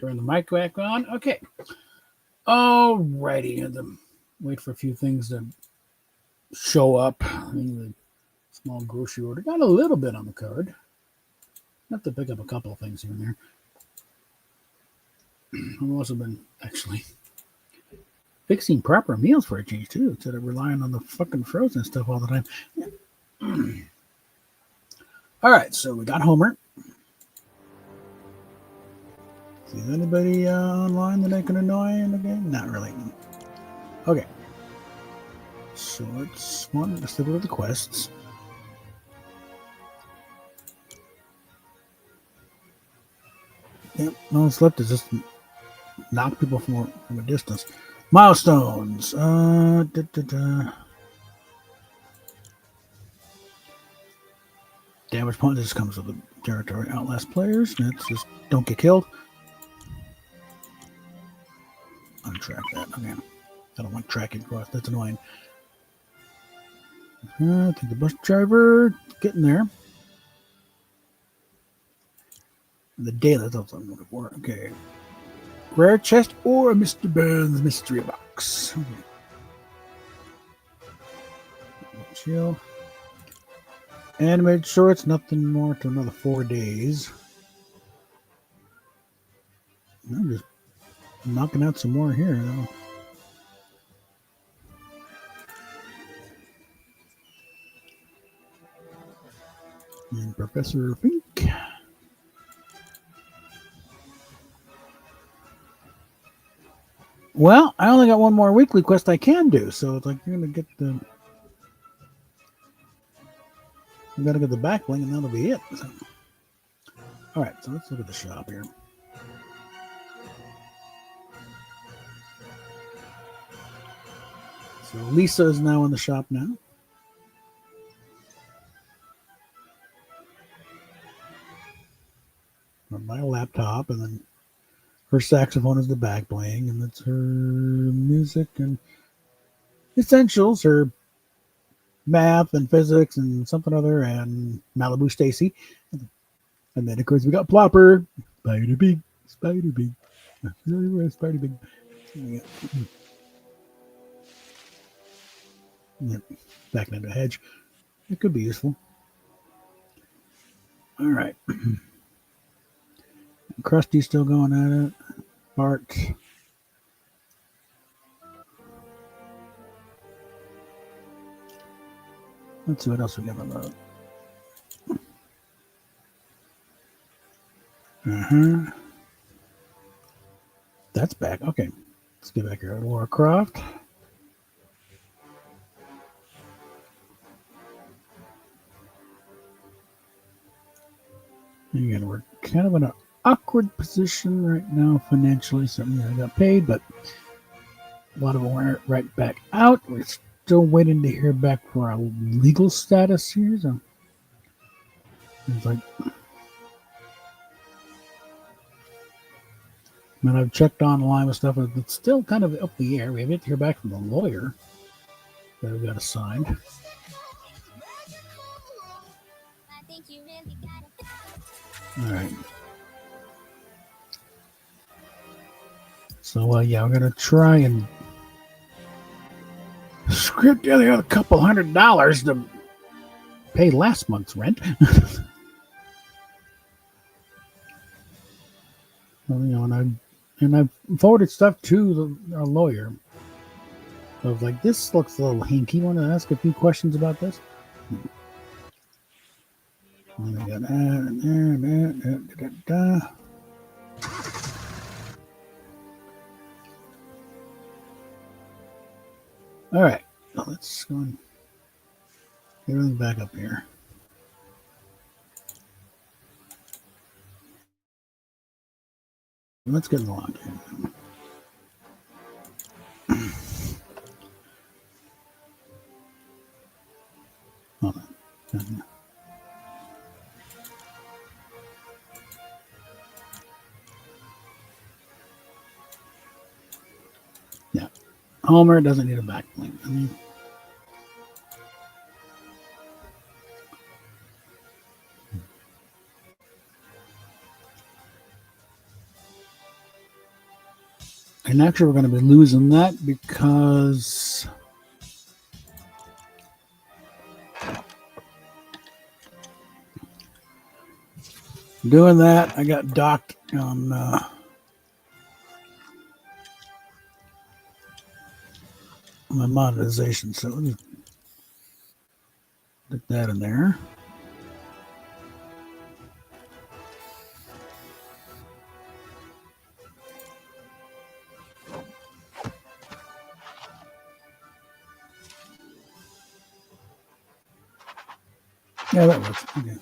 Turn the mic back on. Okay. Alrighty. Had to wait for a few things to show up. I mean, the small grocery order got a little bit on the card. Have to pick up a couple of things here and there. I've also been actually fixing proper meals for a change too, instead of relying on the fucking frozen stuff all the time. All right, so we got Homer. Is anybody online that I can annoy in the game? Not really. Okay. So let's stick with the quests. Yep, all that's left is just knock people from a distance. Milestones. Damage point. This comes with the territory. Outlast players. That's just don't get killed. Untrack that. Okay. I don't want tracking across. That's annoying. I think the bus driver getting there. The daily. That's what I'm looking for. Okay. Rare chest or Mr. Burns mystery box. Okay. Chill. Animated shorts, nothing more to another 4 days. I'm just knocking out some more here, though. And Professor Fink. Well, I only got one more weekly quest I can do, so it's like you're gonna get the. You gotta get the back bling, and that'll be it. So. All right, so let's look at the shop here. So Lisa is now in the shop now. My laptop, and then her saxophone is the back bling, and that's her music and essentials, her math and physics and something other, and Malibu Stacy. And then, of course, we got Plopper. Spider Big. Spider Big. Spider Big. Yeah. Back into a hedge. It could be useful. All right. Krusty's still going at it. Bart. Let's see what else we got about. That's back. Okay. Let's get back here. Laura Croft. Again, we're kind of in an awkward position right now financially. So I got paid, but a lot of them went right back out. We're still waiting to hear back for our legal status here. So it's like, and I've checked online with stuff, but it's still kind of up the air. We have yet to hear back from the lawyer that we got assigned. All right. So, yeah, we're going to try and scrape together a couple $100 to pay last month's rent. And I forwarded stuff to our lawyer. I was like, this looks a little hinky. Want to ask a few questions about this? And I got All right, let's go and get everything back up here. Let's get logged in. Hold on. Yeah, Homer doesn't need a backlink. I mean, And actually, we're going to be losing that because doing that, I got docked on my monetization. So let me put that in there. Yeah, that works. Okay.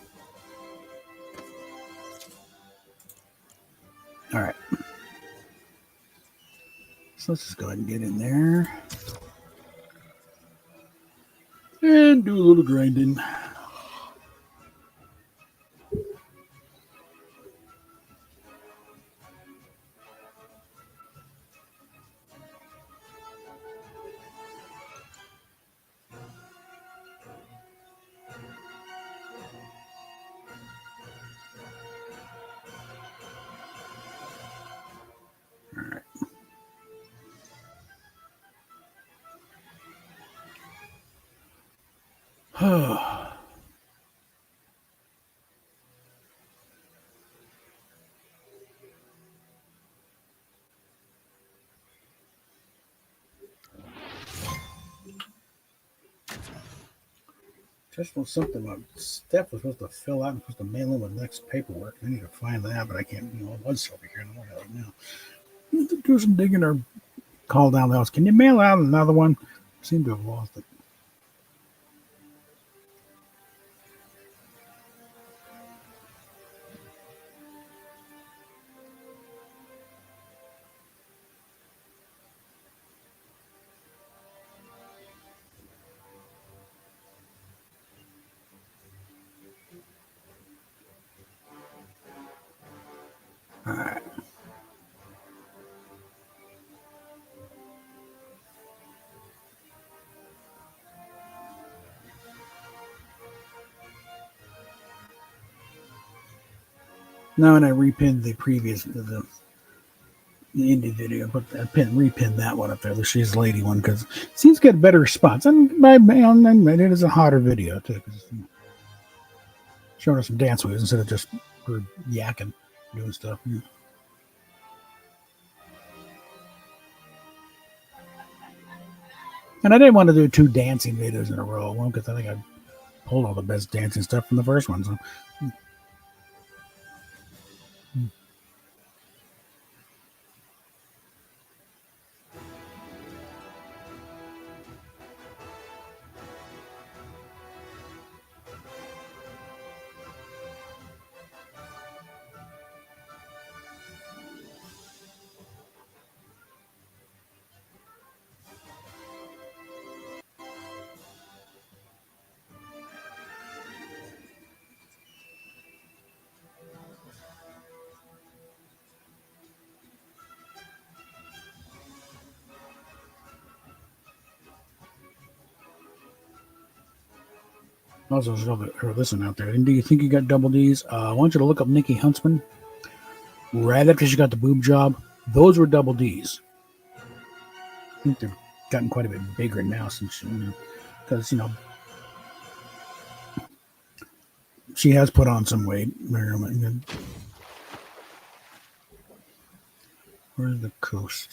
All right. So let's just go ahead and get in there and do a little grinding. All right. Just was something my Steph was supposed to fill out and supposed to mail in with next paperwork. I need to find that, but I can't. It was over here. I don't know right now. Do some digging or call down the house. Can you mail out another one? I seem to have lost it. All right. Now, when I repinned the previous the indie video, but I repinned that one up there, the She's Lady one, because it seems to get a better response. And my man, it is a hotter video too, because showing us some dance moves instead of just her yakking, doing stuff. Yeah. And I didn't want to do 2 dancing videos in a row, one because I think I pulled all the best dancing stuff from the first one. So. Also, or this one out there. And do you think you got double D's? I want you to look up Nikki Huntsman. Right after she got the boob job, those were double D's. I think they've gotten quite a bit bigger now since, because, she has put on some weight. Where's the coast?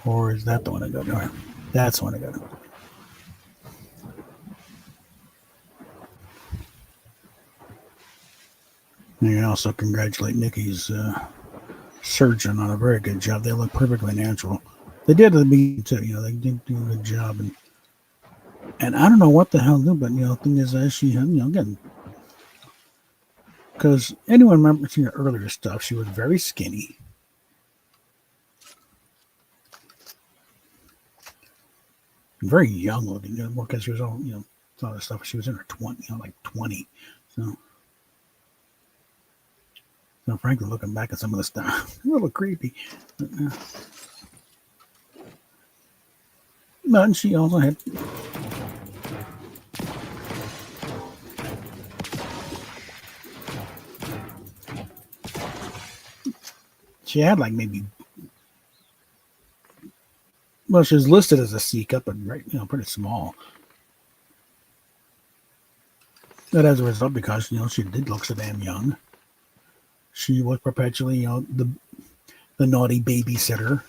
Or is that the one I got? No, that's the one I got. And you can also congratulate Nikki's surgeon on a very good job. They look perfectly natural. They did at the beginning too. They did do a good job. And I don't know what the hell to do, but the thing is, she, again, because anyone remember seeing her earlier stuff, she was very skinny. Very young looking, because she was all, a lot of stuff. She was in her 20, like 20. So frankly, looking back at some of the stuff, a little creepy. But she also had She had like maybe, well, she was listed as a C cup, but right, pretty small. That as a result, because she did look so damn young. She was perpetually, the naughty babysitter.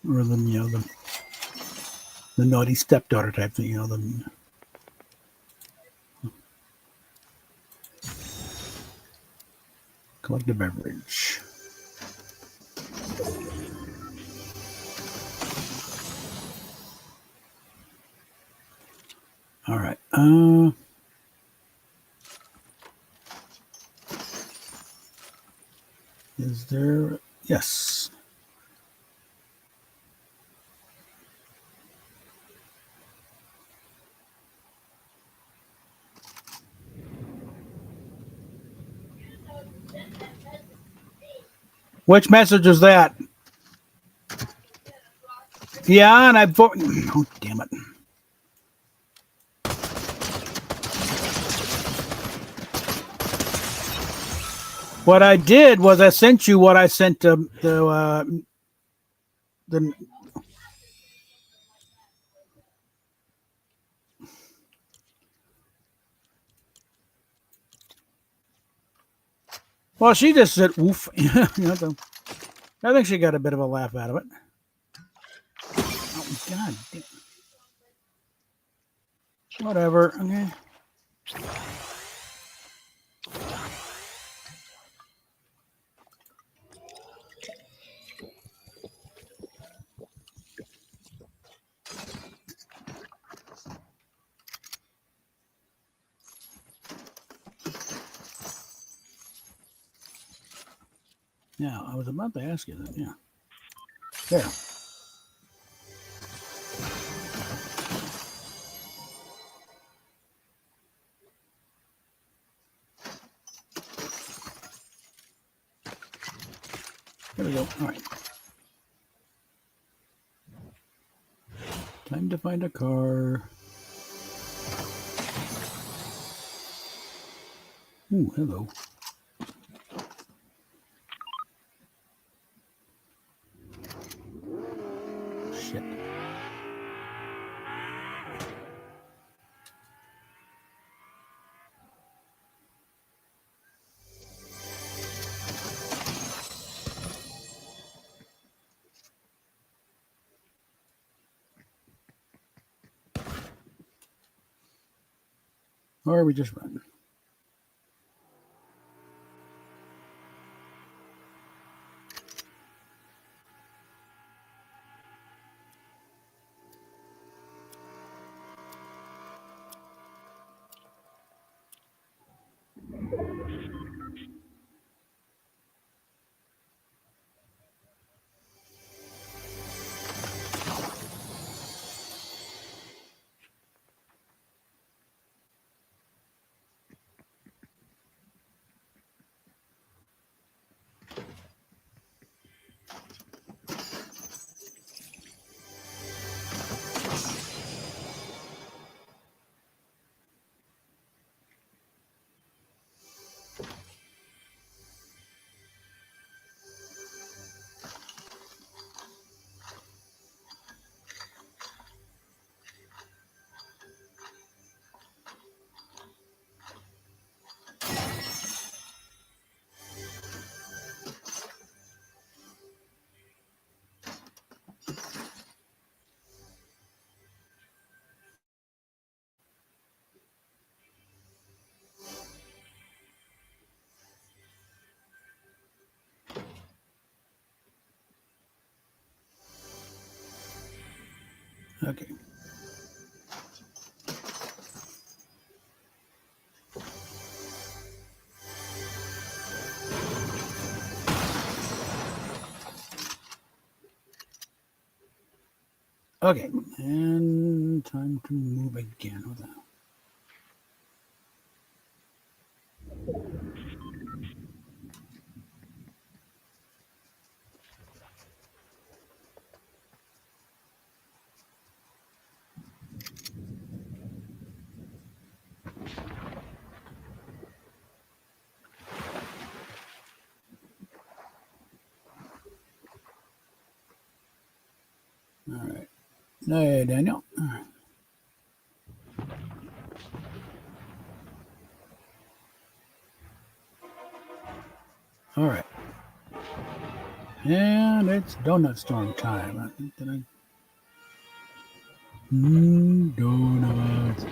Or the naughty stepdaughter type thing, the collective beverage. All right. Is there? Yes. Which message was that? Yeah, and oh, damn it. What I did was I sent you what I sent to the. Well, she just said "oof." I think she got a bit of a laugh out of it. Oh, God damn. Whatever. Okay. Yeah, I was about to ask you that. Yeah. There. There we go. All right. Time to find a car. Ooh, hello. Shit. Or we just run. Okay. Okay. And time to move again. Hold on. All right. Hey, Daniel. All right. And it's donut storm time. I think that I. Donuts.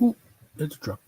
Ooh, it's a truck.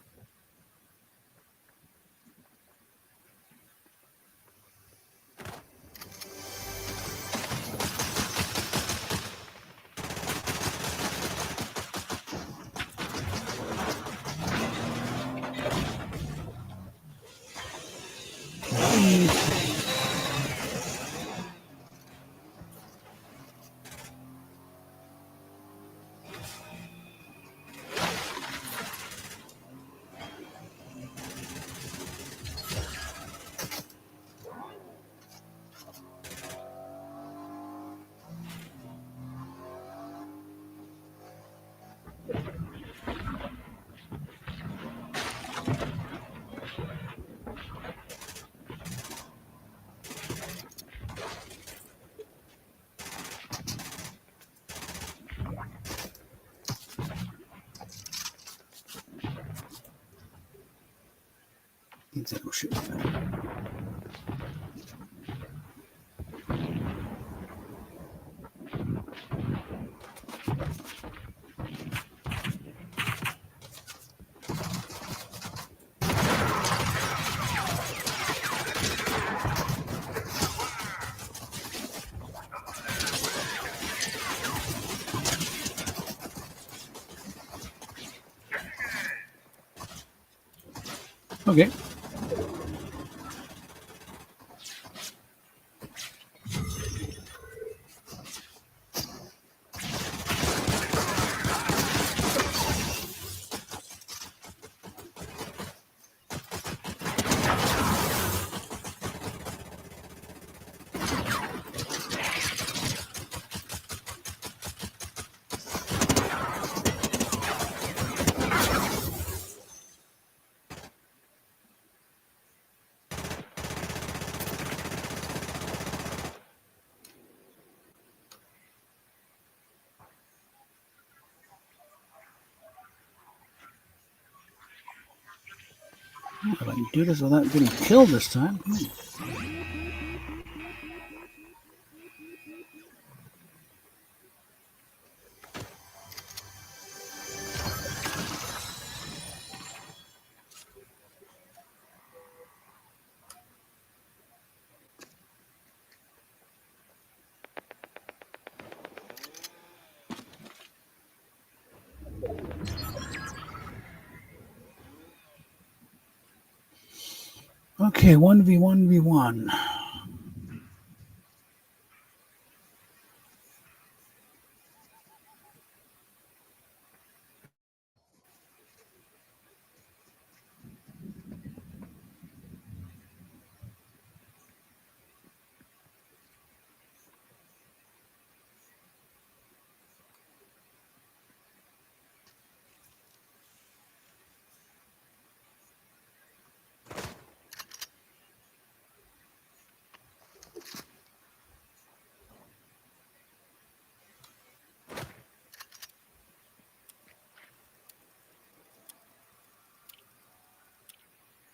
It's a shit. Okay. If I can do this without getting killed this time. Okay, 1v1v1.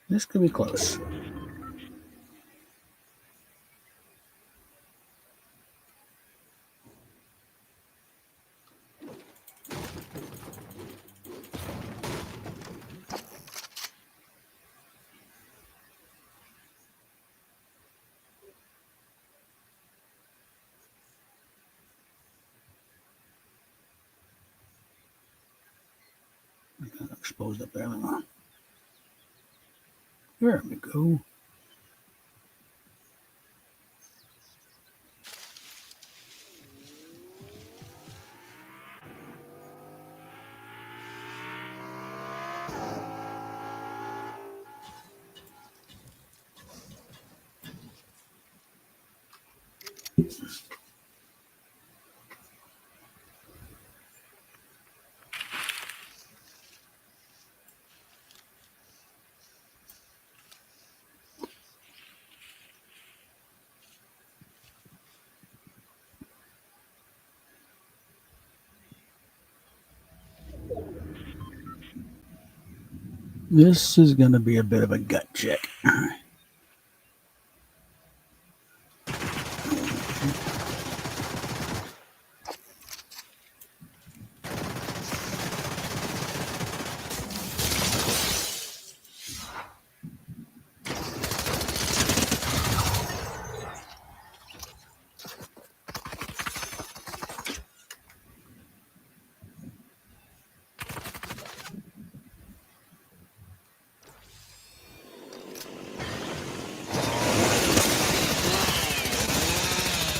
This could be close. exposed up there. There we go. This is going to be a bit of a gut check.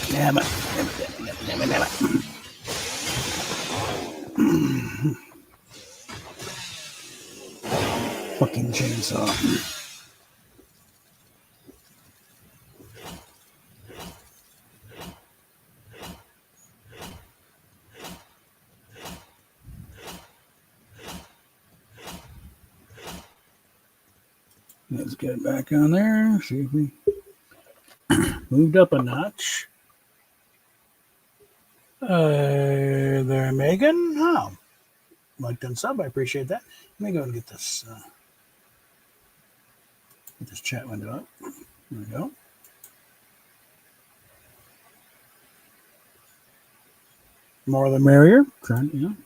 Damn it. Damn it. Fucking chainsaw. Let's get back on there. See if we moved up a notch. There, Megan. Oh, liked and sub. I appreciate that. Let me go and get this chat window up. There we go. More the merrier. Trying, you know.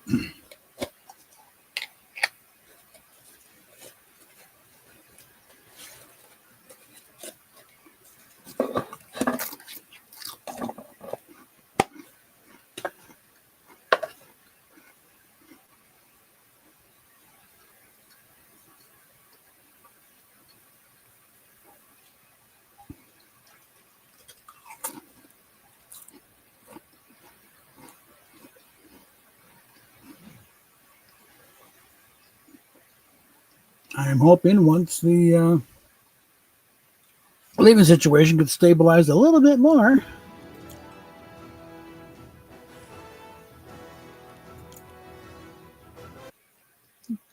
I'm hoping once the living situation gets stabilized a little bit more,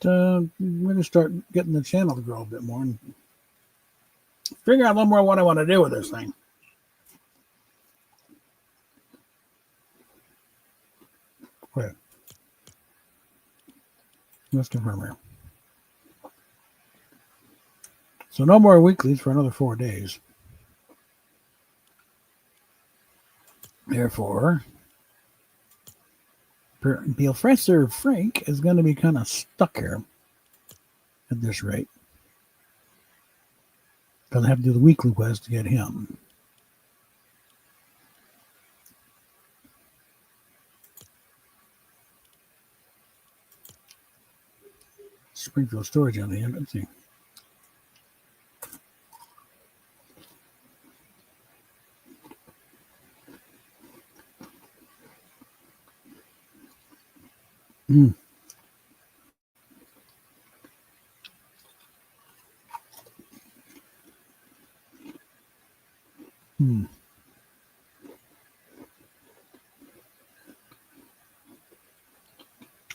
I'm going to start getting the channel to grow a bit more and figure out a little more what I want to do with this thing. Wait. Let's confirm here. So no more weeklies for another 4 days. Therefore, Professor Frank is going to be kind of stuck here at this rate. Because I have to do the weekly quest to get him. Springfield storage on the end. Let's see. Hmm.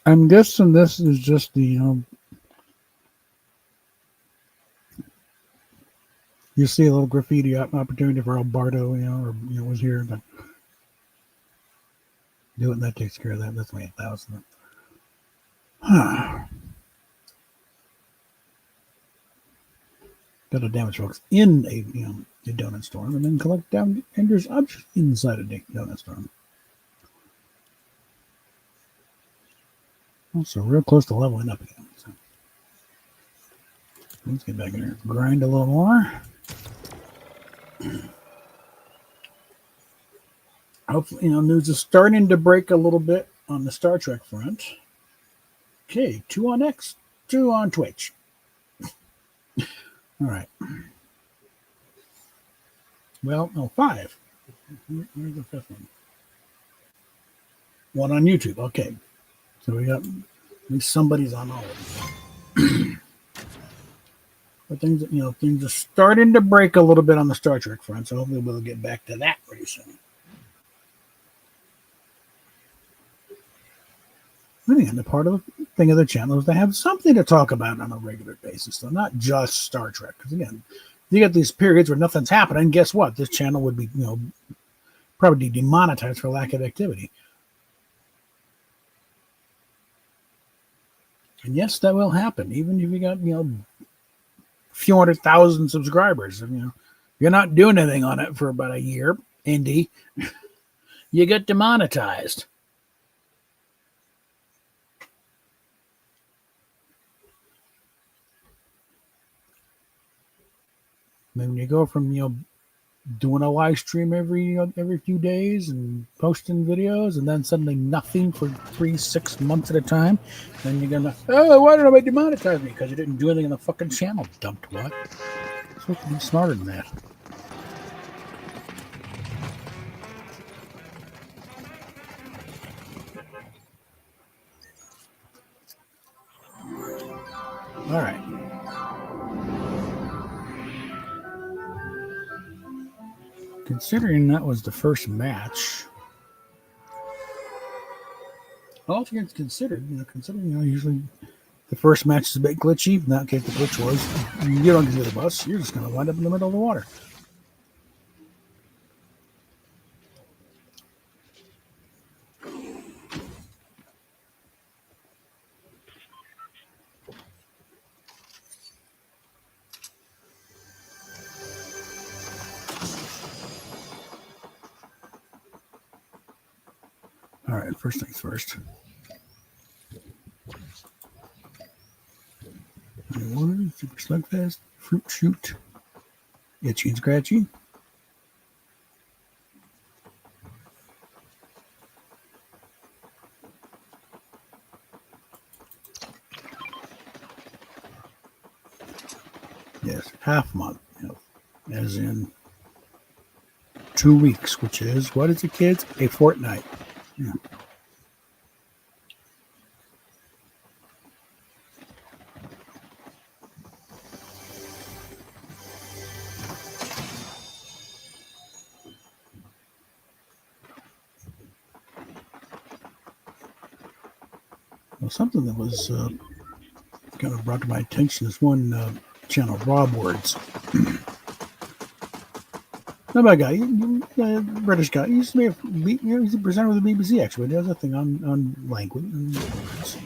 I'm guessing this is just the, you see a little graffiti opportunity for Alberto, was here, but do it and that takes care of that. That's only 1,000. Got to damage folks in a donut storm and then collect dangerous objects inside a donut storm. Also, real close to leveling up again. So let's get back in here, grind a little more. Hopefully, news is starting to break a little bit on the Star Trek front. Okay, 2 on X. 2 on Twitch. All right. Well, no, 5. Where's the 5th one? 1 on YouTube. Okay. So we got at least somebody's on all of them. But things are starting to break a little bit on the Star Trek front, so hopefully we'll get back to that pretty soon. And the part of the thing of the channel is to have something to talk about on a regular basis, so not just Star Trek. Because again, you get these periods where nothing's happening. Guess what? This channel would be, probably demonetized for lack of activity. And yes, that will happen, even if you got a few 100,000 subscribers. You're not doing anything on it for about a year, indie. You get demonetized. When you go from doing a live stream every few days and posting videos, and then suddenly nothing for 3-6 months at a time, then you're gonna, why did nobody demonetize me? Because you didn't do anything on the fucking channel, dumped what? You're supposed to be smarter than that. All right. Considering that was the first match, all things considered, considering usually the first match is a bit glitchy. In that case, the glitch was you don't get to the bus. You're just going to wind up in the middle of the water. All right, first things first. Water, super slugfest, fruit shoot, itchy and scratchy. Yes, half month, as in 2 weeks, which is, what is it, kids? A fortnight. Yeah. Well, something that was kind of brought to my attention is one channel, Rob Words. Not bad guy, British guy. He used to he's a presenter with the BBC actually. He does a thing on language and words.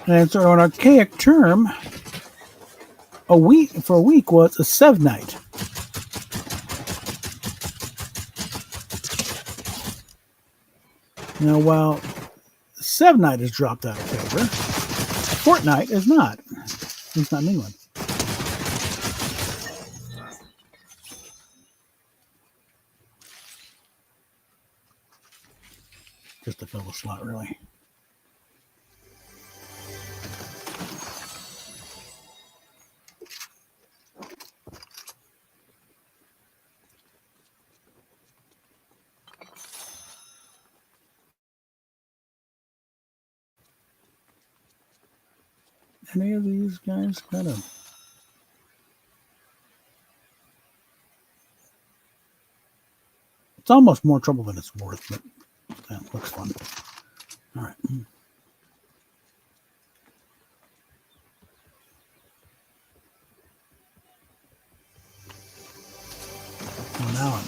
And so an archaic term, for a week was a sevnight. Now, while sevnight has dropped out of favor, fortnight is not. It's not in England. Just to fill the slot, really. Any of these guys kind of it's almost more trouble than it's worth, but that looks fun. All right. Well, now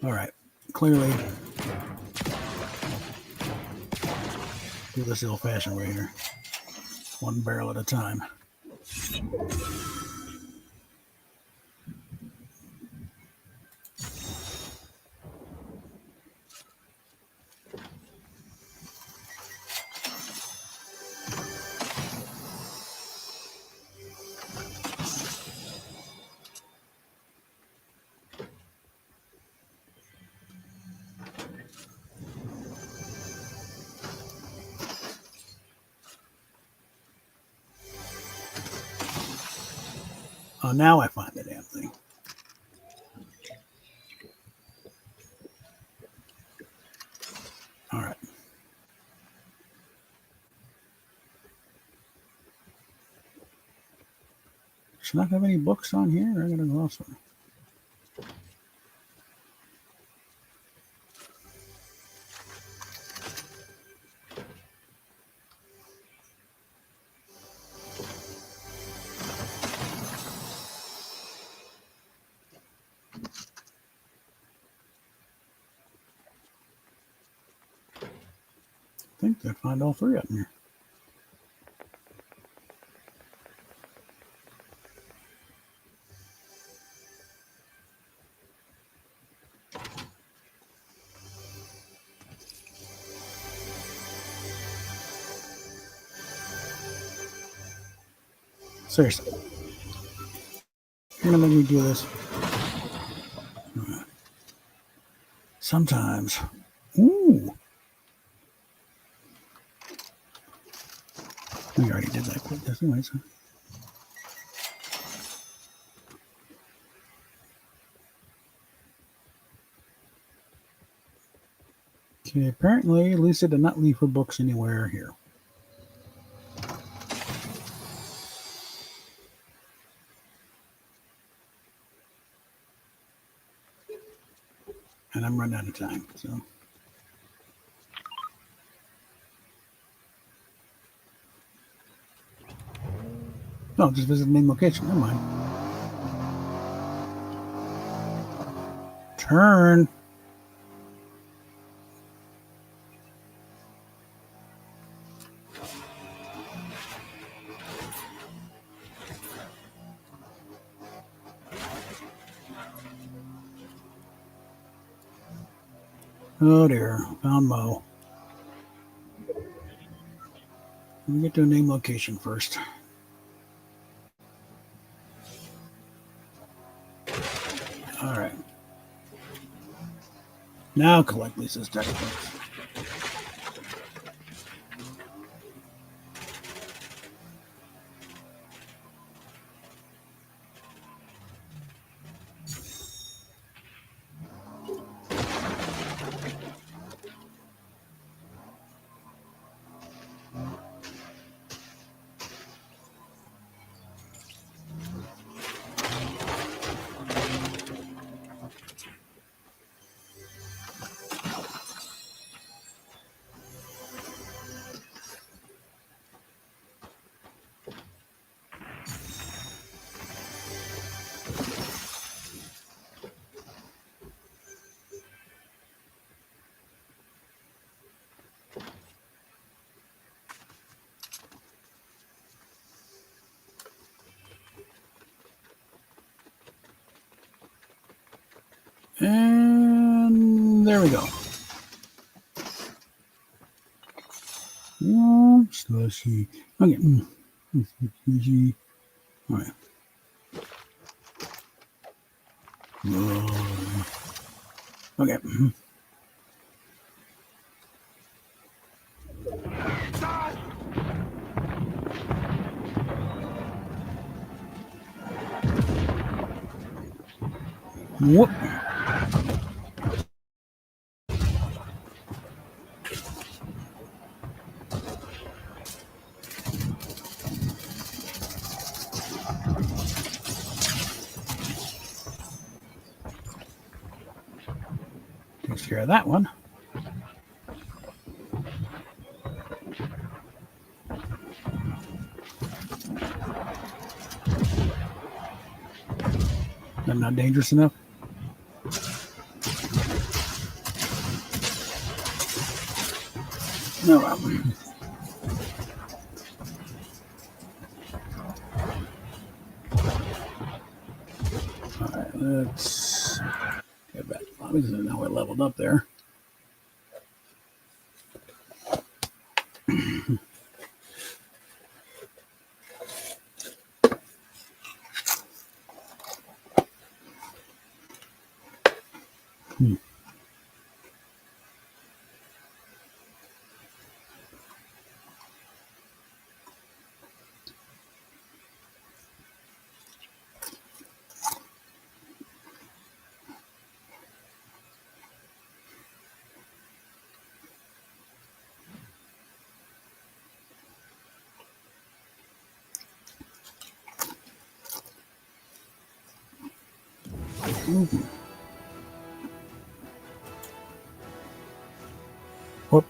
all right. Clearly, do this the old-fashioned way here. One barrel at a time. Oh, now I find the damn thing. All right. Should not have any books on here. I gotta go elsewhere. I think I find all three of them here. Seriously. You're gonna make me do this. Sometimes. Ooh. We already did that quick this anyway, so. Okay, apparently Lisa did not leave her books anywhere here. And I'm running out of time, so. No, just visit the main location. Never mind. Turn. Oh dear. Found Mo. Let me get to a name location first. All right. Now collect Lisa's textbooks. And there we go. Slushy. Okay. Slushy. All right. Okay. Whoop. Takes care of that one. That not dangerous enough? No. All right, let's get back. Obviously, now we're leveled up there. moving. Whoop.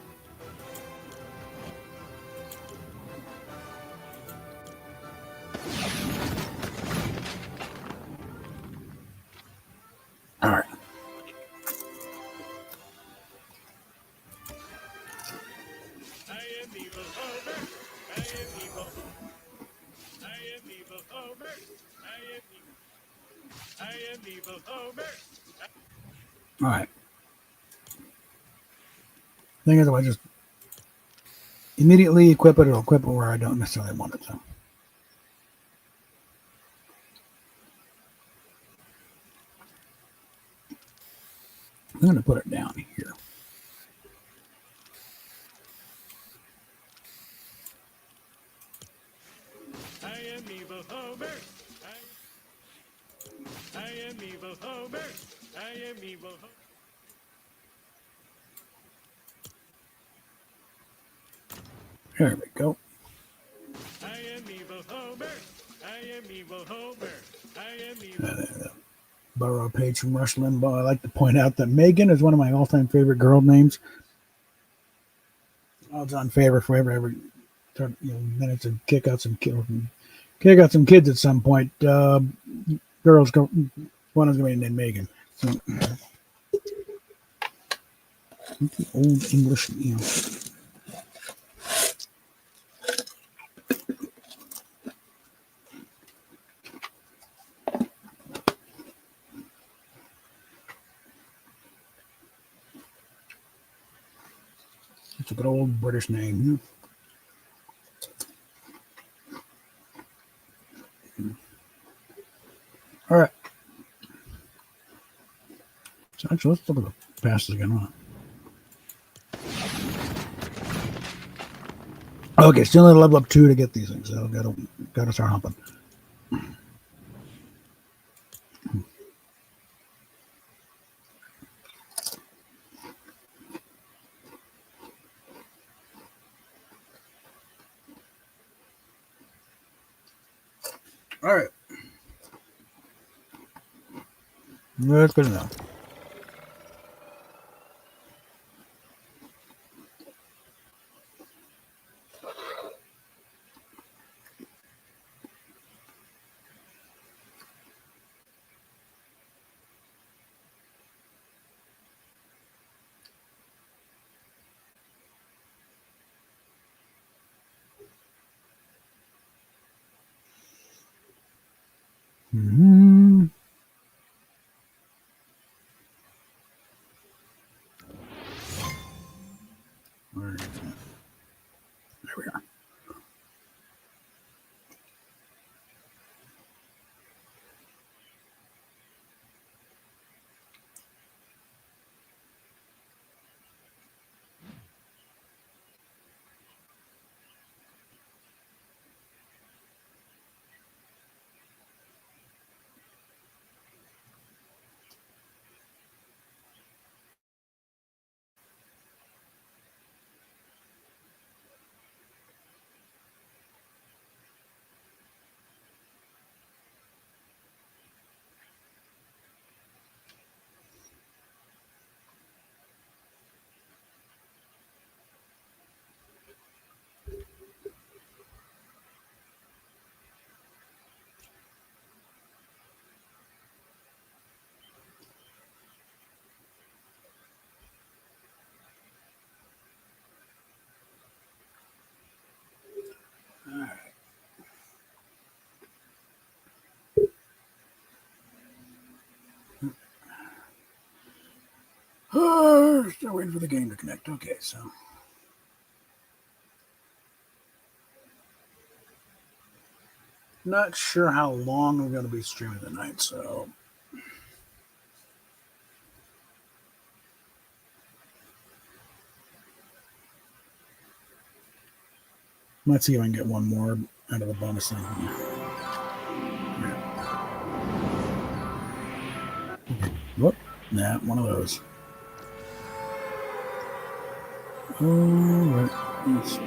All right. All right. Thing is, if I just immediately equip it, it'll equip it where I don't necessarily want it. So I'm going to put it down here. There we go. Borrow a page from Rush Limbaugh. I like to point out that Megan is one of my all-time favorite girl names. Odds on favor forever. Every minutes and kick out some kids at some point. Girls go. One is going to be named Megan. So, old English, It's a good old British name. All right. So actually, let's look at the passes again. Okay, still need to level up 2 to get these things. So gotta start humping. All right. That's good enough. Mm-hmm. Where is it? There we are. Still waiting for the game to connect. Okay, so. Not sure how long we're going to be streaming tonight, so. Let's see if I can get one more out of the bonus thing. Yeah. Okay. Whoop. Nah, one of those. All right. Let's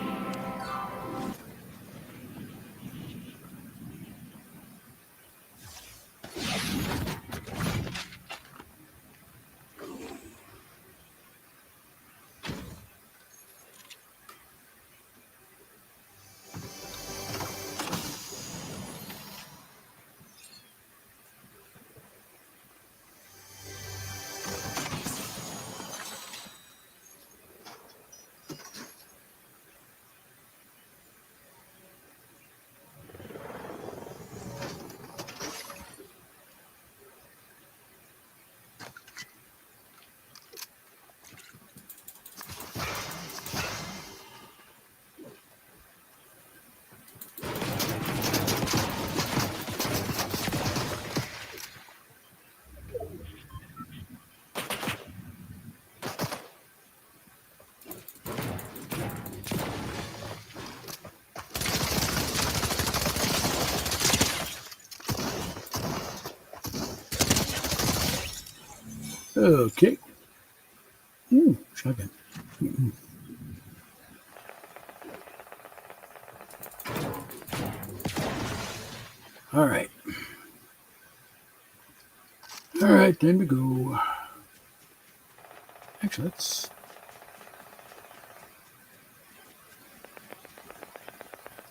Okay. Ooh, shotgun. All right. All right, time to go. Actually, let's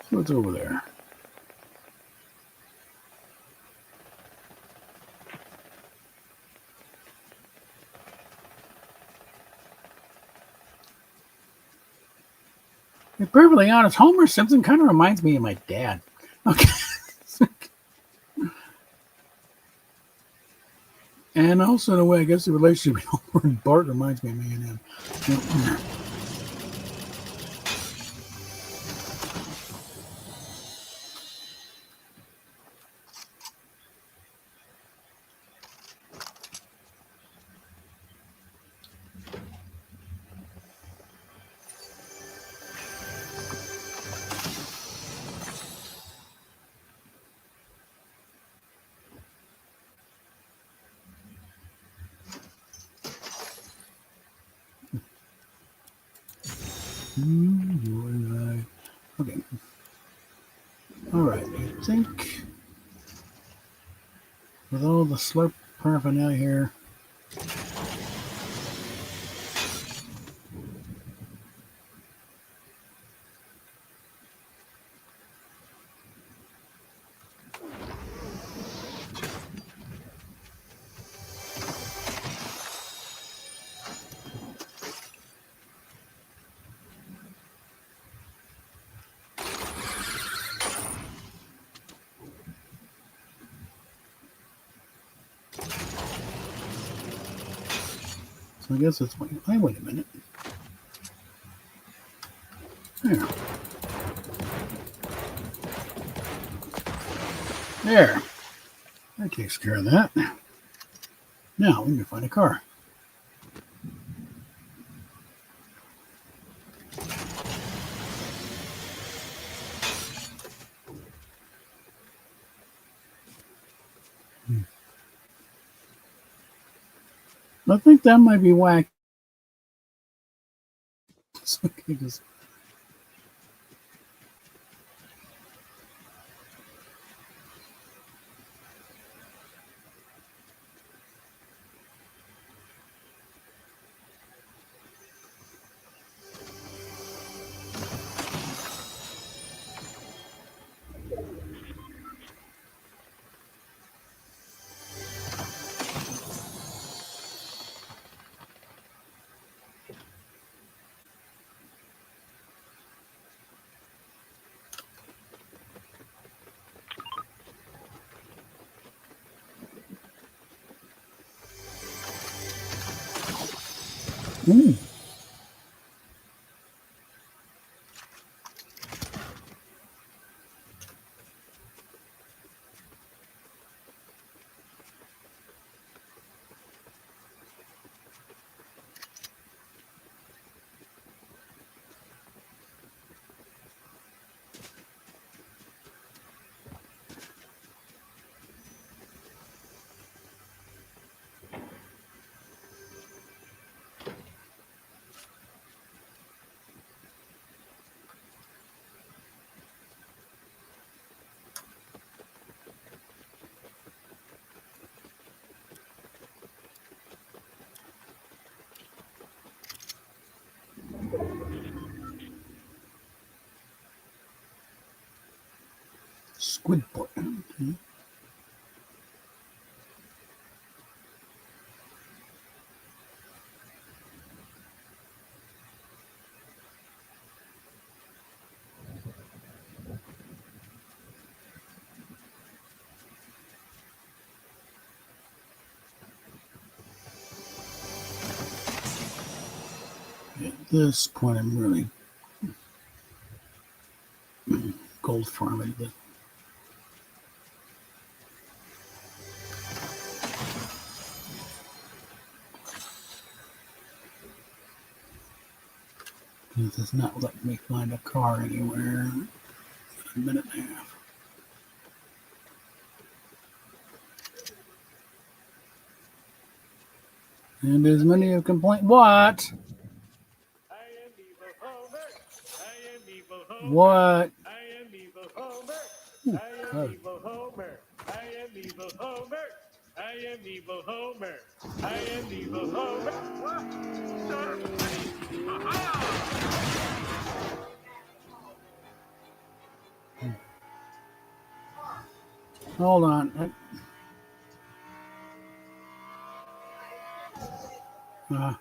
see what's over there. To be perfectly honest, Homer Simpson kind of reminds me of my dad. Okay. And also, in a way, I guess the relationship between Homer and Bart reminds me of me and him. Okay. All right. I think with all the slurp paraphernalia here, so I guess it's wait a minute. There. There. That takes care of that. Now we can find a car. I think that might be whack. Okay, just ooh. Squid boy. Okay. At this point, I'm really gold farming. It does not let me find a car anywhere. A minute and a half. And as many have complained, what? What? Ooh, God. Hold on. Uh,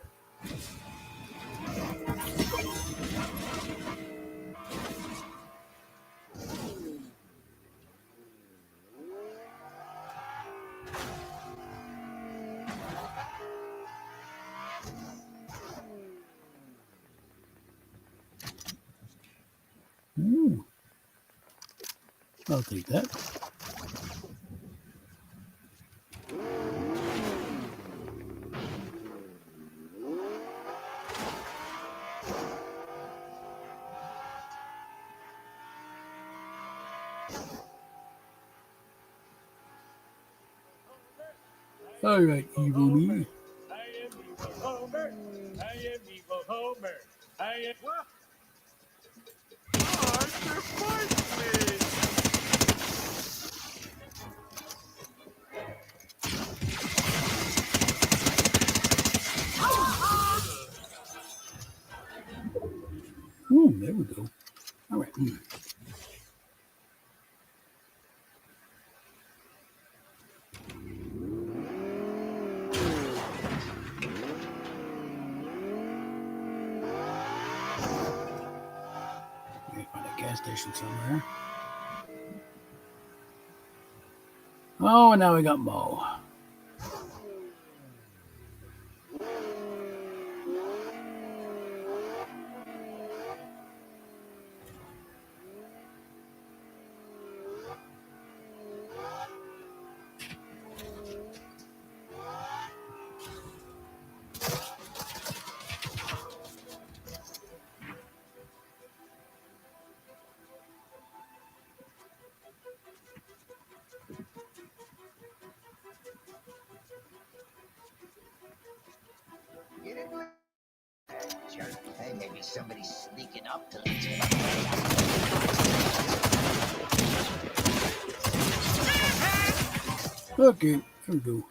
ooh, I'll take that. All right, evil me. Ooh, there we go. All right. Find a gas station somewhere. Oh, and now we got Mo. Hey, maybe somebody's sneaking up to let you. Okay, here we go.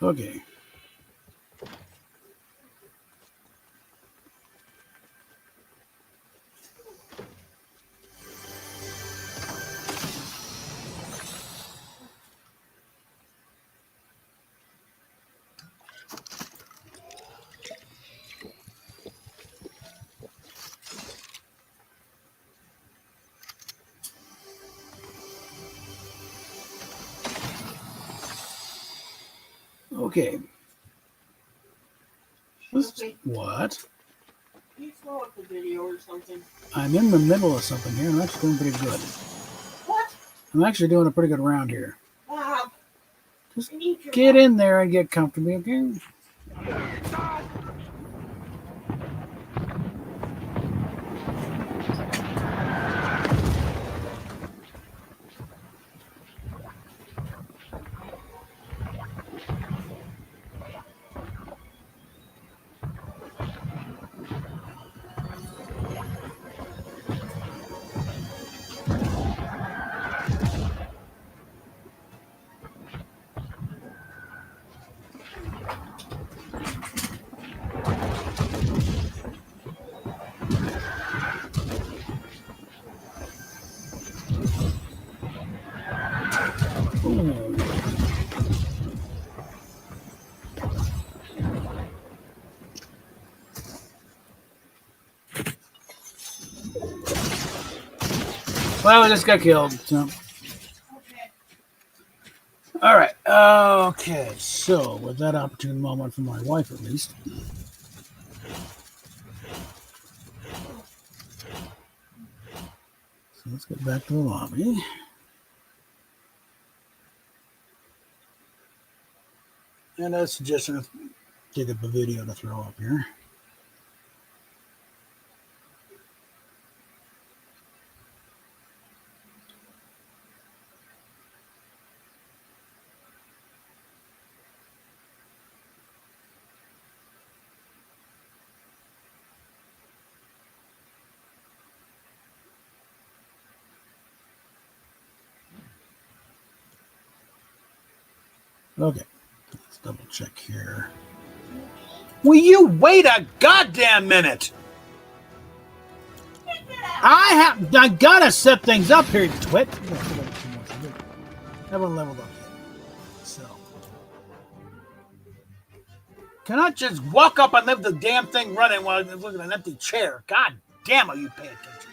Okay. Okay. What? You throw up the video or something. I'm in the middle of something here. I'm actually doing pretty good. What? I'm actually doing a pretty good round here. Bob. Just I need your get help. in there and get comfortable, okay? Well, we just got killed. So. Okay. All right. Okay. So, with that opportune moment for my wife, at least. So let's get back to the lobby. And a suggestion of dig up a video to throw up here. Okay, let's double check here. Will you wait a goddamn minute? I gotta set things up here, Twit. Haven't leveled up yet. So cannot just walk up and leave the damn thing running while I'm looking at an empty chair. God damn, are you paying attention?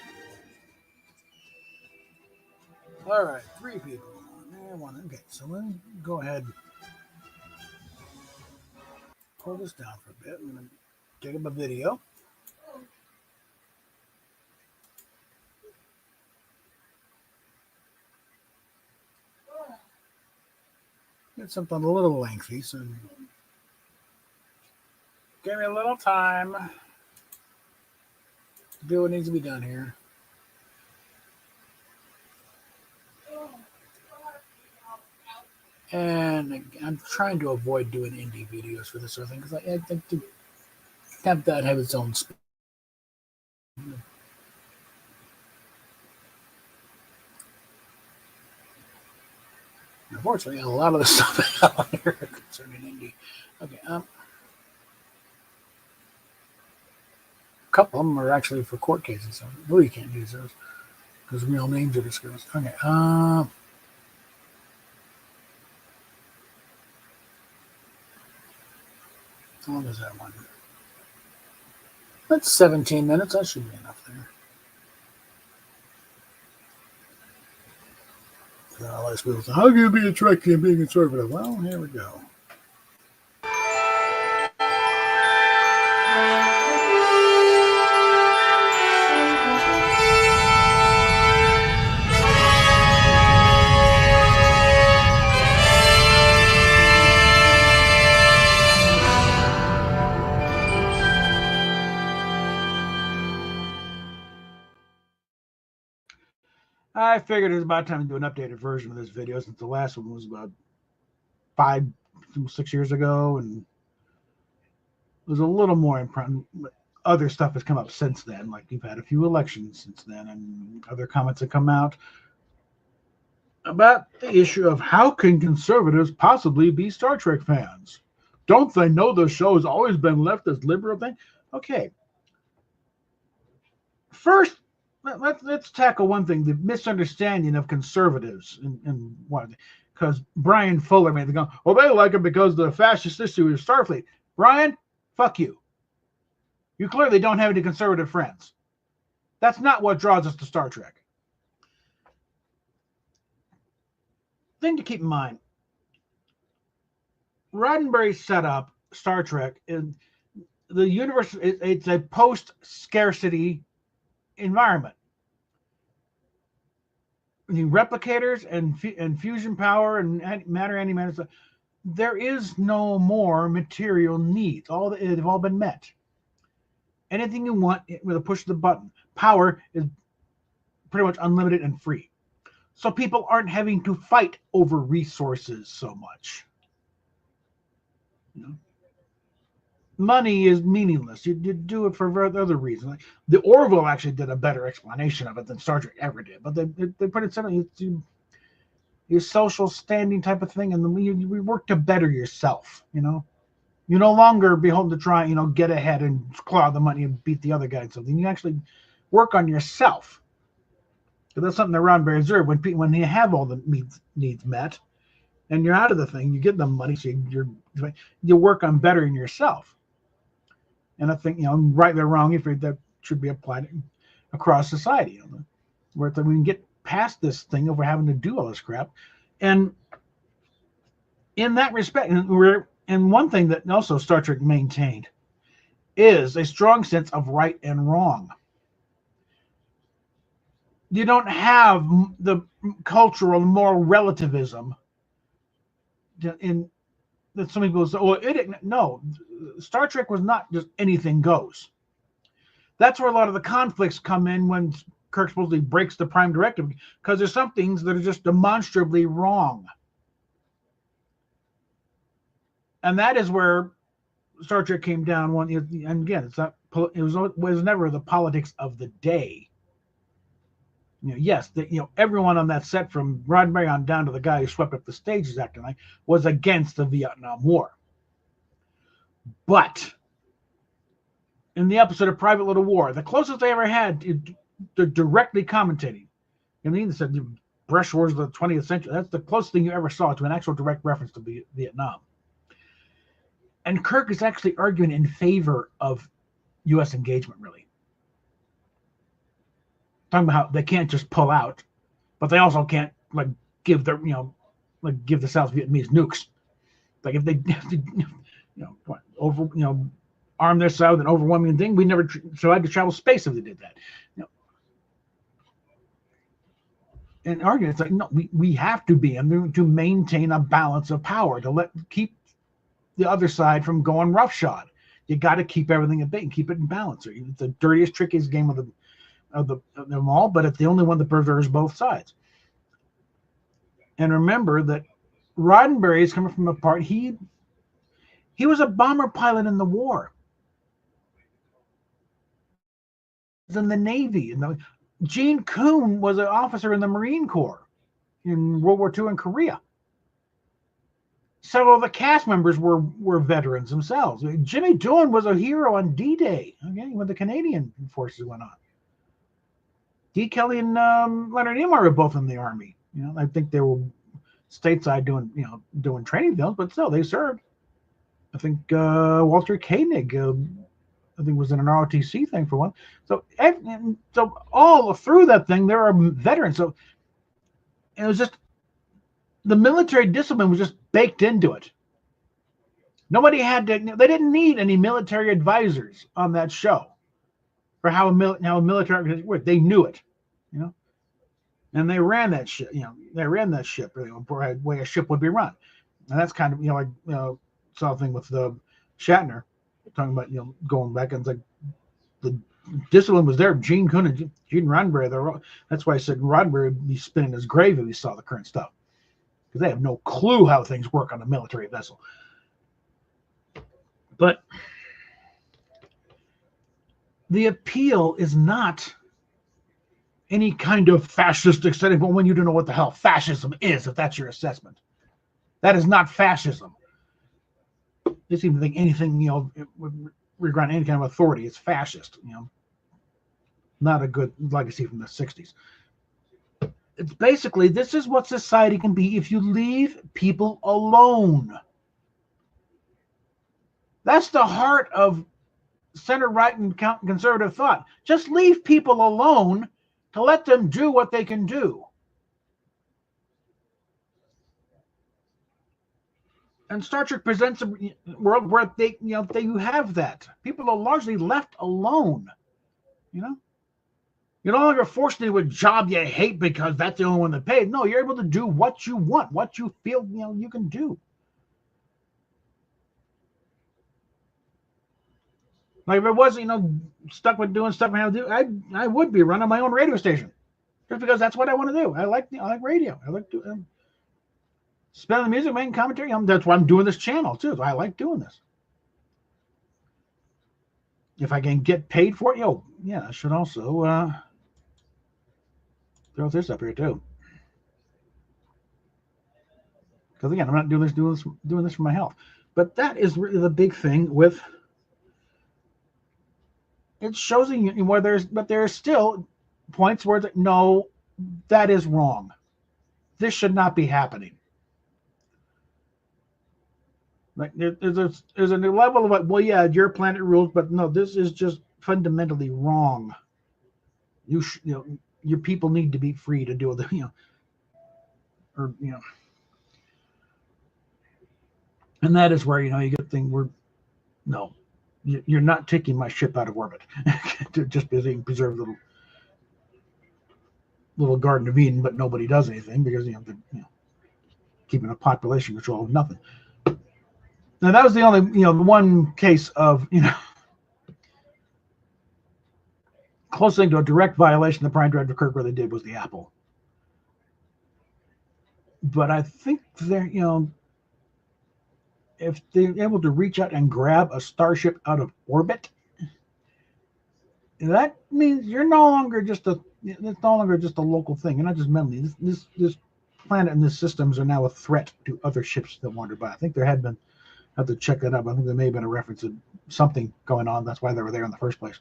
All right, 3 people. One. Okay, so let me go ahead. Pull this down for a bit. I'm gonna dig up a video. Get something a little lengthy, so give me a little time to do what needs to be done here. And I'm trying to avoid doing indie videos for this sort of thing because I think to have that have its own speed. Unfortunately, a lot of the stuff out here concerning indie. Okay, a couple of them are actually for court cases, so really you can't use those because real names are discussed. Okay, how long is that one? That's 17 minutes. That should be enough there. A lot of people say, how can you be a Trekkie and being conservative? Well, here we go. I figured it was about time to do an updated version of this video since the last one was about 6 years ago, and it was a little more important. Other stuff has come up since then, like we've had a few elections since then, and other comments have come out about the issue of how can conservatives possibly be Star Trek fans? Don't they know the show has always been left as liberal thing? Okay. First, let's tackle one thing: the misunderstanding of conservatives and what, because Brian Fuller made the go. Well, they like it because the fascist issue is Starfleet. Brian, fuck you. You clearly don't have any conservative friends. That's not what draws us to Star Trek. Thing to keep in mind: Roddenberry set up Star Trek in the universe. It's a post-scarcity environment. The replicators and fusion power and matter antimatter stuff, there is no more material needs. They've all been met. Anything you want with a push of the button. Power is pretty much unlimited and free. So people aren't having to fight over resources so much. You know? Money is meaningless. You do it for other reasons. Like the Orville actually did a better explanation of it than Star Trek ever did. But they put it simply, your social standing type of thing, and then we work to better yourself. You know, you're no longer beholden to try, get ahead and claw the money and beat the other guy and something. You actually work on yourself. Because that's something that Roddenberry observed when you have all the needs met, and you're out of the thing. You get the money, so you work on bettering yourself. And I think, right or wrong, if that should be applied across society, where we can get past this thing of having to do all this crap. And in that respect, and one thing that also Star Trek maintained is a strong sense of right and wrong. You don't have the cultural moral relativism in that some people say, well, no, Star Trek was not just anything goes. That's where a lot of the conflicts come in when Kirk supposedly breaks the Prime Directive, because there's some things that are just demonstrably wrong. And that is where Star Trek came down. And again, it was never the politics of the day. Yes, everyone on that set, from Roddenberry on down to the guy who swept up the stages acting like, was against the Vietnam War. But in the episode of Private Little War, the closest they ever had to directly commentating, they said brush wars of the 20th century. That's the closest thing you ever saw to an actual direct reference to Vietnam. And Kirk is actually arguing in favor of U.S. engagement, really. Talking about how they can't just pull out, but they also can't give the South Vietnamese nukes. Like if they arm their South and overwhelming thing, we never survived to travel space if they did that. And arguing, it's like, no, we have to be, and to maintain a balance of power, to keep the other side from going roughshod. You got to keep everything at bay and keep it in balance. It's the dirtiest, trickiest game of them all, but it's the only one that preserves both sides. And remember that Roddenberry is coming from a part, he was a bomber pilot in the war. He was in the Navy. Gene Kuhn was an officer in the Marine Corps in World War II in Korea. Several of the cast members were veterans themselves. Jimmy Doohan was a hero on D-Day, when the Canadian forces went on. D. Kelly and Leonard Nimoy were both in the Army. I think they were stateside doing training films, but still they served. I think Walter Koenig, I think, was in an ROTC thing for one. So all through that thing, there are veterans. So it was just, the military discipline was just baked into it. Nobody had to. They didn't need any military advisors on that show for how a military organization worked. They knew it, and they ran that ship. They ran that ship the way a ship would be run. And that's kind of saw a thing with the Shatner talking about going back, and it's like the discipline was there. Gene Kuhn and Gene Roddenberry. That's why I said Roddenberry would be spinning his grave if he saw the current stuff, because they have no clue how things work on a military vessel. But the appeal is not any kind of fascistic setting, but when you don't know what the hell fascism is, if that's your assessment, that is not fascism. They seem to think anything, regarding any kind of authority is fascist. Not a good legacy from the 60s. It's basically, this is what society can be if you leave people alone. That's the heart of center-right and conservative thought. Just leave people alone to let them do what they can do. And Star Trek presents a world where you have that. People are largely left alone. You're no longer forced into a job you hate because that's the only one that pays. No, you're able to do what you want, what you feel you can do. Like if it wasn't, stuck with doing stuff I have to do, I would be running my own radio station, just because that's what I want to do. I like radio. I like to spend the music, making commentary. That's why I'm doing this channel too. So I like doing this. If I can get paid for it, I should also throw this up here too. Because again, I'm not doing this for my health. But that is really the big thing with. It shows you where there are still points where no, that is wrong. This should not be happening. Like there's a level of like, well, yeah, your planet rules, but no, this is just fundamentally wrong. You know, your people need to be free to do the, or and that is where you get things where no, you're not taking my ship out of orbit just because they can preserve little Garden of Eden, but nobody does anything because they're keeping a population control of nothing. Now that was the only the one case of close thing to a direct violation of the Prime Directive Kirk where they did was the Apple. But I think they're if they're able to reach out and grab a starship out of orbit, that means you're no longer just it's no longer just a local thing. You're not just mentally. This planet and these systems are now a threat to other ships that wander by. I think there had been, I have to check that up. I think there may have been a reference to something going on. That's why they were there in the first place.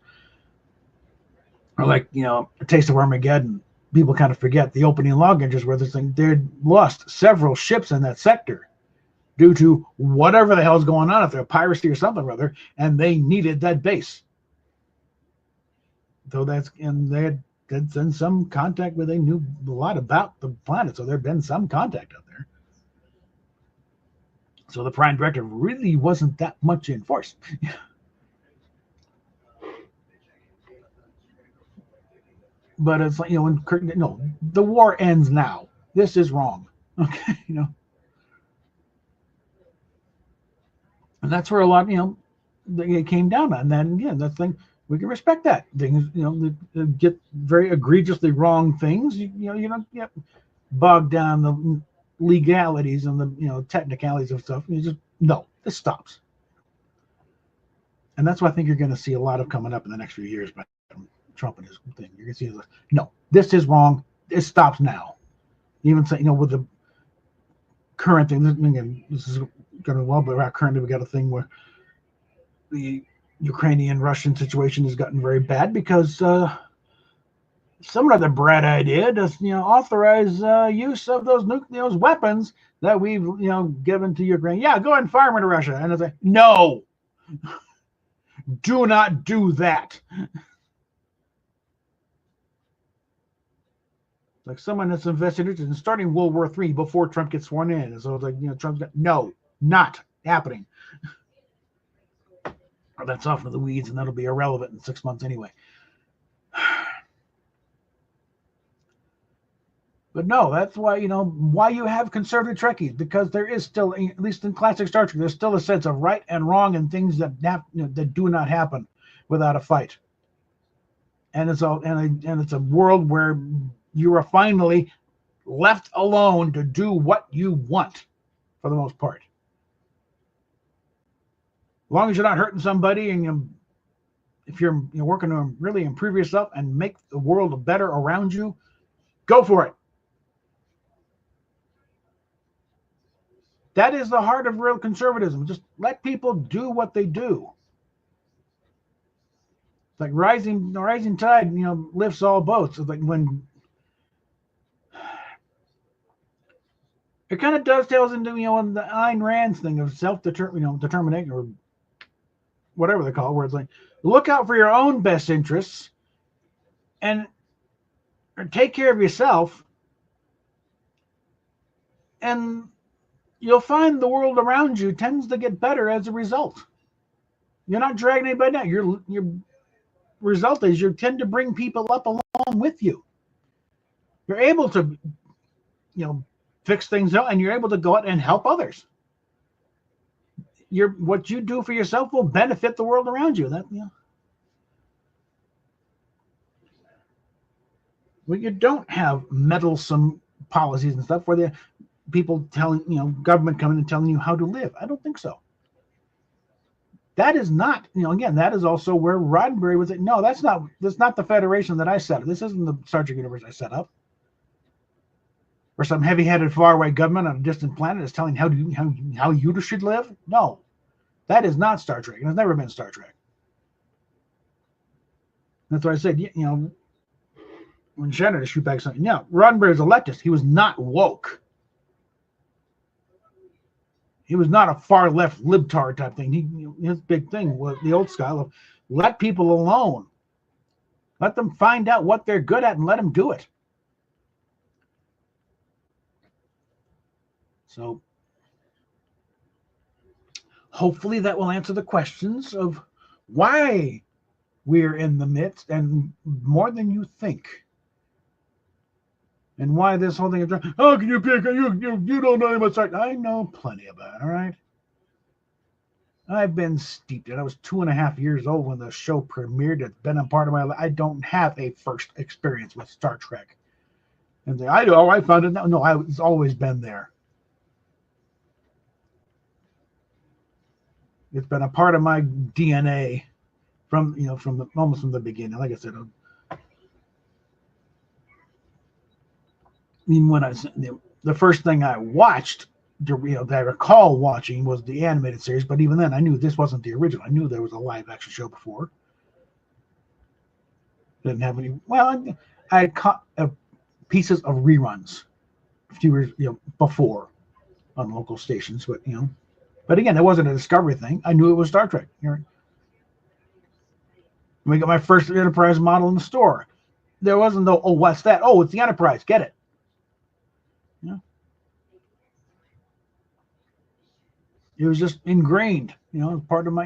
Or like, A Taste of Armageddon. People kind of forget the opening log entries where this thing, they'd lost several ships in that sector due to whatever the hell's going on, if they're piracy or something or other, and they needed that base. So they had been some contact where they knew a lot about the planet, so there'd been some contact out there. So the Prime Directive really wasn't that much in force. But it's like, when Kirk, no, the war ends now. This is wrong. Okay, And that's where a lot, it came down on. And then again, that thing, we can respect that. Things, they get very egregiously wrong things. You don't get bogged down the legalities and the technicalities of stuff. You just no, this stops. And that's what I think you're going to see a lot of coming up in the next few years by Trump and his thing. You're going to see no, this is wrong. It stops now. Even say, with the current thing, again, this is going to well, but currently we got a thing where the Ukrainian-Russian situation has gotten very bad because some other brat idea to authorize use of those weapons that we've given to Ukraine. Yeah, go ahead and fire them into Russia. And it's like, no, do not do that. Like someone that's invested in starting World War III before Trump gets sworn in. And so it's like, Trump's got, no, not happening. Or that's off into the weeds, and that'll be irrelevant in 6 months anyway. But no, that's why, why you have conservative Trekkies, because there is still, at least in classic Star Trek, there's still a sense of right and wrong and things that that do not happen without a fight. And it's it's a world where you are finally left alone to do what you want for the most part. As long as you're not hurting somebody, and if you're working to really improve yourself and make the world better around you, go for it. That is the heart of real conservatism. Just let people do what they do. It's like rising tide, lifts all boats. It's like when it kind of dovetails into the Ayn Rand's thing of determination or whatever they call it, where it's like, look out for your own best interests and take care of yourself, and you'll find the world around you tends to get better as a result. You're not dragging anybody down. Your result is you tend to bring people up along with you. You're able to, fix things out, and you're able to go out and help others. What you do for yourself will benefit the world around you. Well, you don't have meddlesome policies and stuff where the people telling, government coming and telling you how to live. I don't think so. That is not, again, that is also where Roddenberry was. No, that's not the Federation that I set up. This isn't the Star Trek universe I set up. Or some heavy-handed faraway government on a distant planet is telling how you should live. No, that is not Star Trek. It has never been Star Trek. That's why I said, when Shannon to shoot back something. Yeah, Roddenberry is a leftist. He was not woke. He was not a far left libtard type thing. His big thing was the old style of let people alone. Let them find out what they're good at and let them do it. So hopefully that will answer the questions of why we're in the midst and more than you think. And why this whole thing is, how can you pick? You don't know about Star Trek. I know plenty about it, all right? I've been steeped in it. I was 2.5 years old when the show premiered. It's been a part of my life. I don't have a first experience with Star Trek. And I found it. No, it's always been there. It's been a part of my DNA from almost from the beginning. Like I said, even when the first thing I watched, that I recall watching was the animated series. But even then, I knew this wasn't the original. I knew there was a live action show before. Didn't have any. Well, I had caught pieces of reruns a few years before on local stations, but again, it wasn't a Discovery thing. I knew it was Star Trek. We got my first Enterprise model in the store. There wasn't no, oh, what's that? Oh, it's the Enterprise. Get it. It was just ingrained, part of my,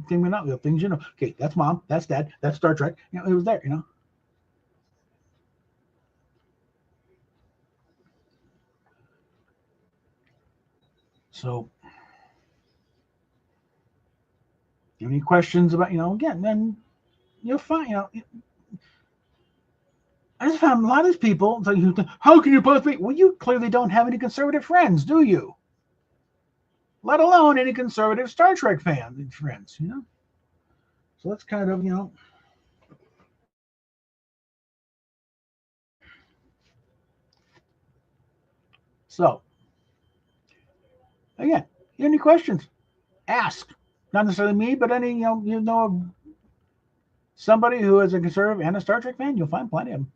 things, okay, that's Mom, that's Dad, that's Star Trek. It was there, So, any questions about, again, then you'll find, I just found a lot of these people, how can you possibly, well, you clearly don't have any conservative friends, do you? Let alone any conservative Star Trek friends, So that's kind of, So, again, any questions? Ask. Not necessarily me, but any, somebody who is a conservative and a Star Trek fan, you'll find plenty of them.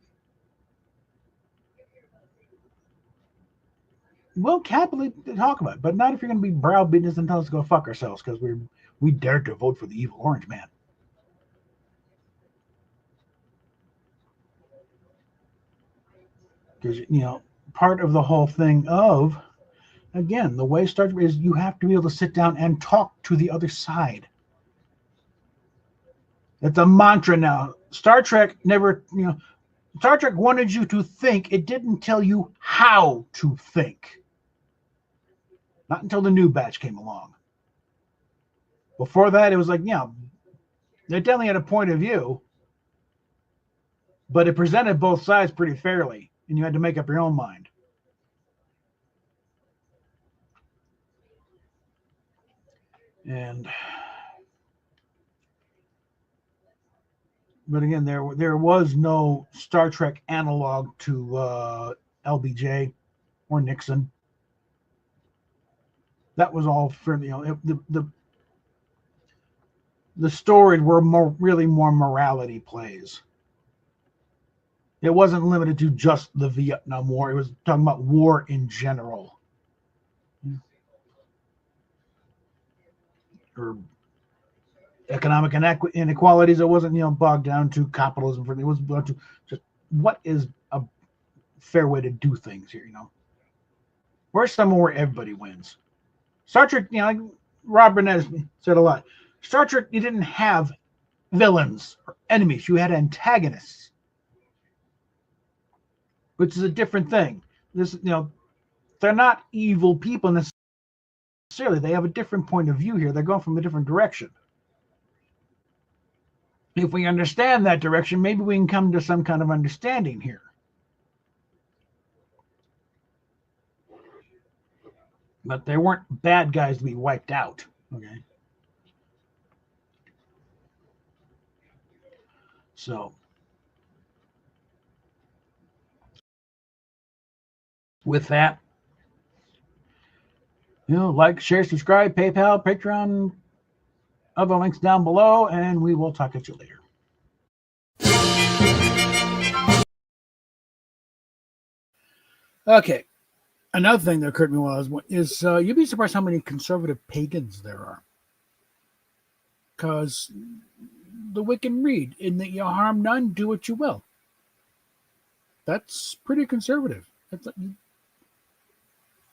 We'll happily talk about it, but not if you're going to be browbeating us and tell us to go fuck ourselves because we dared to vote for the evil orange man. Because, part of the whole thing of, again, the way Star Trek is, you have to be able to sit down and talk to the other side. It's a mantra now. Star Trek never, Star Trek wanted you to think. It didn't tell you how to think. Not until the new batch came along. Before that, it was like, they definitely had a point of view, but it presented both sides pretty fairly, and you had to make up your own mind. But again, there was no Star Trek analog to LBJ or Nixon. That was all for the stories were really more morality plays. It wasn't limited to just the Vietnam War. It was talking about war in general. Or economic inequalities. It wasn't, bogged down to capitalism. It was about to just what is a fair way to do things here, Where's somewhere where everybody wins? Star Trek, like Rob Burnett said a lot. Star Trek, you didn't have villains or enemies. You had antagonists, which is a different thing. They're not evil people necessarily. They have a different point of view here. They're going from a different direction. If we understand that direction, maybe we can come to some kind of understanding here. But they weren't bad guys to be wiped out. Okay. So, with that, like, share, subscribe, PayPal, Patreon, other links down below, and we will talk at you later. Okay. Another thing that occurred to me while I was is you'd be surprised how many conservative pagans there are. Because the Wiccan read, in that you harm none, do what you will. That's pretty conservative. You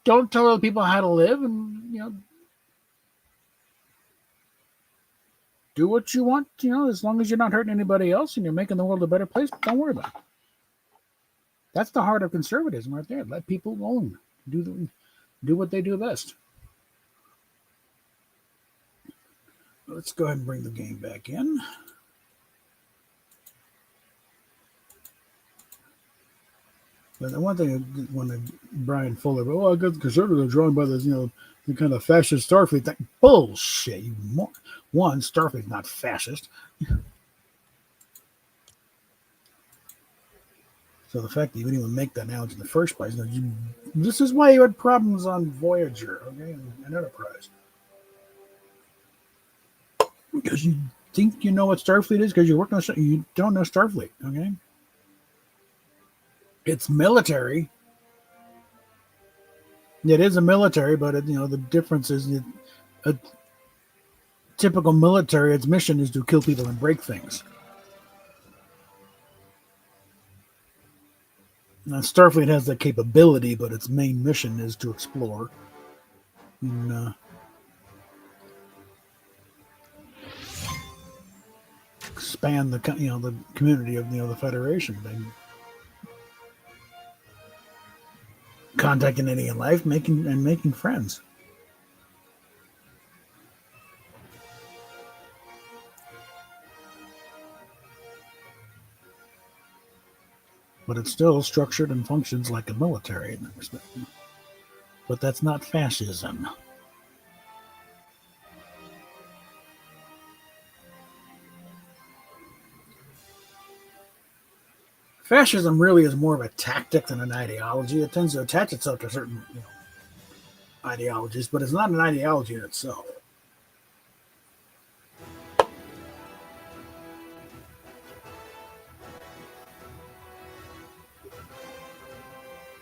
don't tell other people how to live, and do what you want. As long as you're not hurting anybody else and you're making the world a better place, don't worry about it. That's the heart of conservatism right there. Let people alone. Do what they do best. Let's go ahead and bring the game back in. But the one thing when Brian Fuller, I got the conservatives are drawn by this, the kind of fascist Starfleet thing. Bullshit. One, Starfleet's not fascist. So the fact that you didn't even make that analogy in the first place, this is why you had problems on Voyager, okay, and Enterprise. Because you think you know what Starfleet is because you're working on you don't know Starfleet, okay? It's military. It is a military, but the difference is a typical military, its mission is to kill people and break things. Now, Starfleet has that capability, but its main mission is to explore and expand the the community of the Federation. They contacting any in life, making friends. But it's still structured and functions like a military in that respect. But that's not fascism. Fascism really is more of a tactic than an ideology. It tends to attach itself to certain ideologies, but it's not an ideology in itself.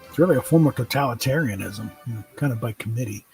It's really a form of totalitarianism, kind of by committee.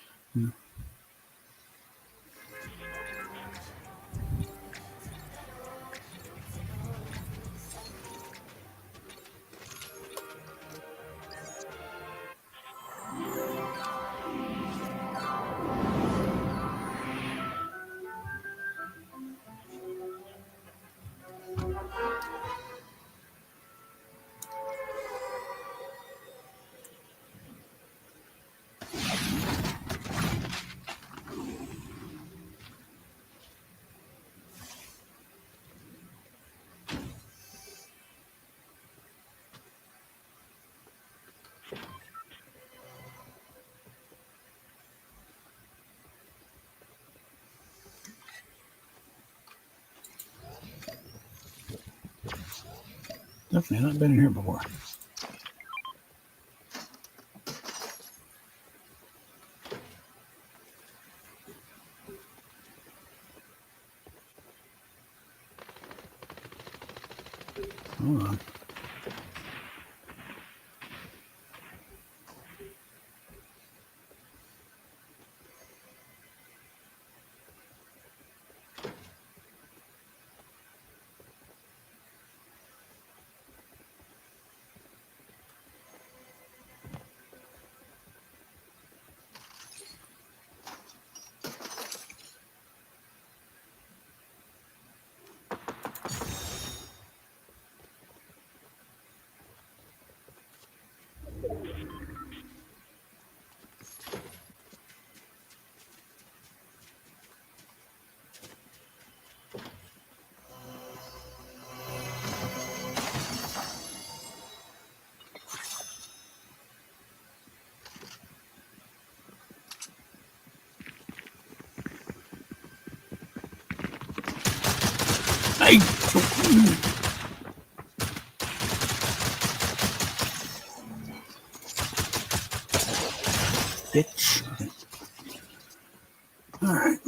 Definitely not been in here before. Hold on. Hey! Bitch. All right.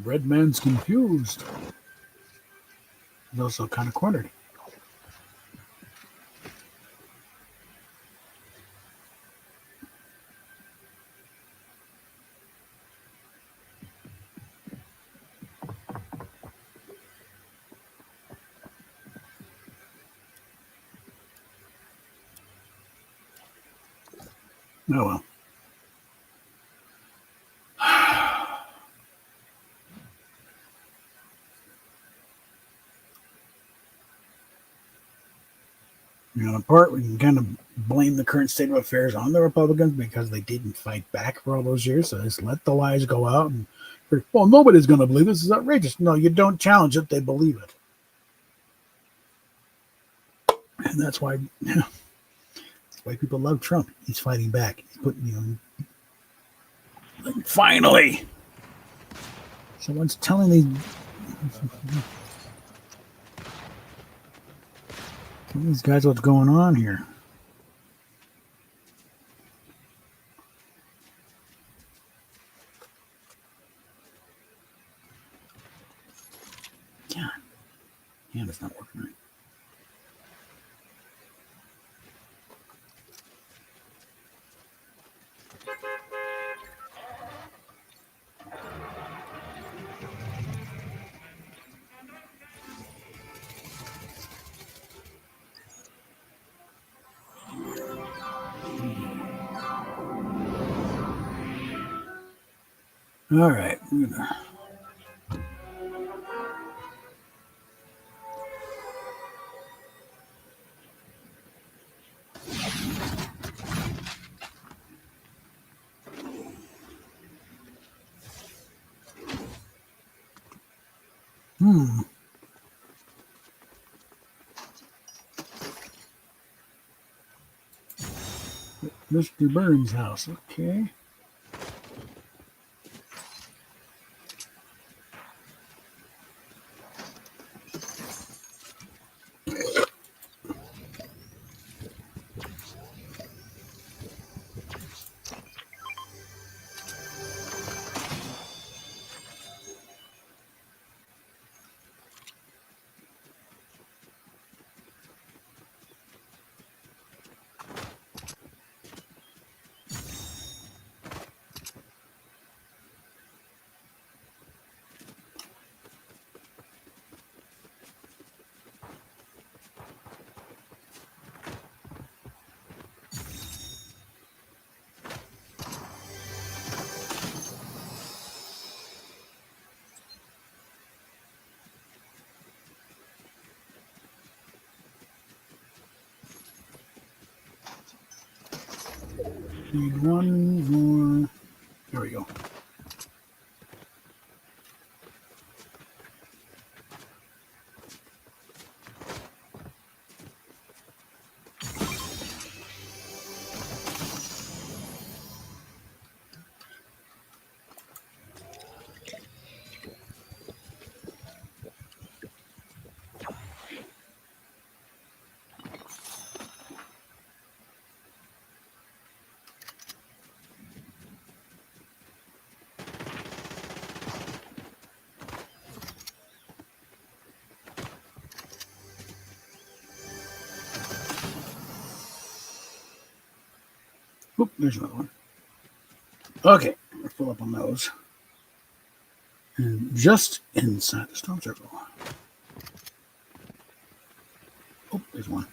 Red man's confused. He's also kind of cornered. Oh well. In part, we can kind of blame the current state of affairs on the Republicans because they didn't fight back for all those years. So just let the lies go out. And, well, nobody's going to believe this is outrageous. No, you don't challenge it; they believe it, and that's why people love Trump. He's fighting back. He's putting, like, finally, someone's telling these guys what's going on here. God, yeah, it's not working right. All right, I'm gonna. Mr. Burns' house. Okay. Need one more. There we go. Oop, there's another one. Okay, we're full up on those. And just inside the storm circle. Oh, there's one.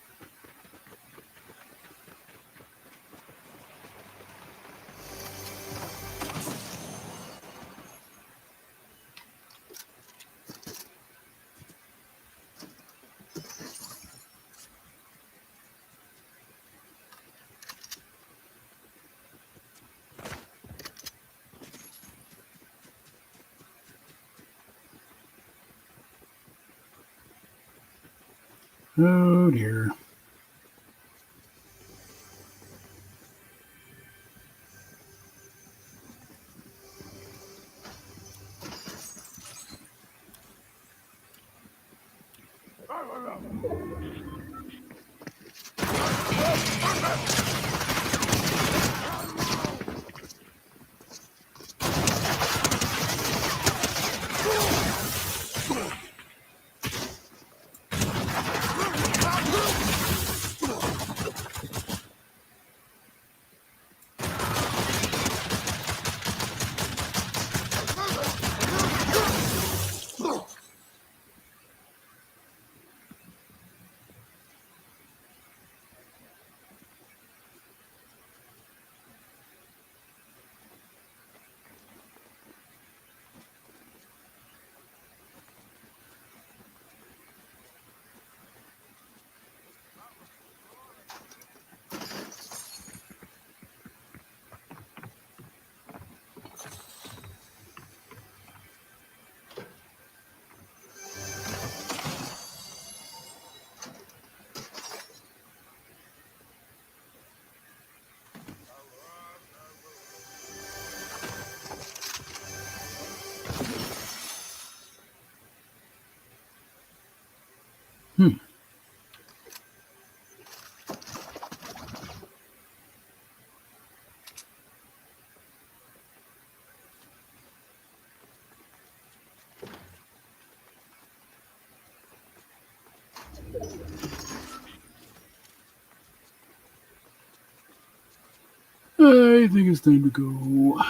Oh dear. Hmm. I think it's time to go.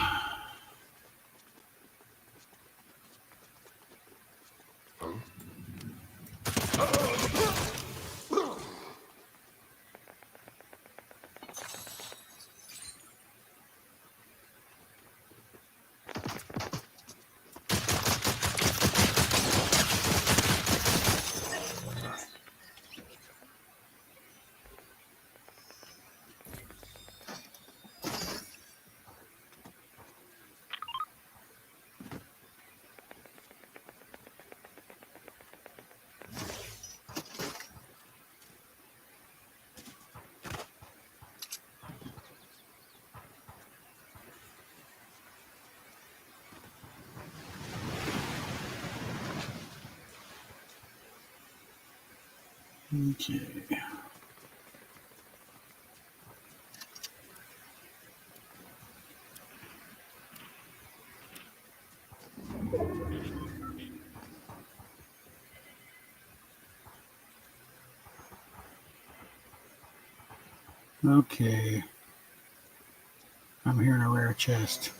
Okay. Okay. I'm hearing a rare chest.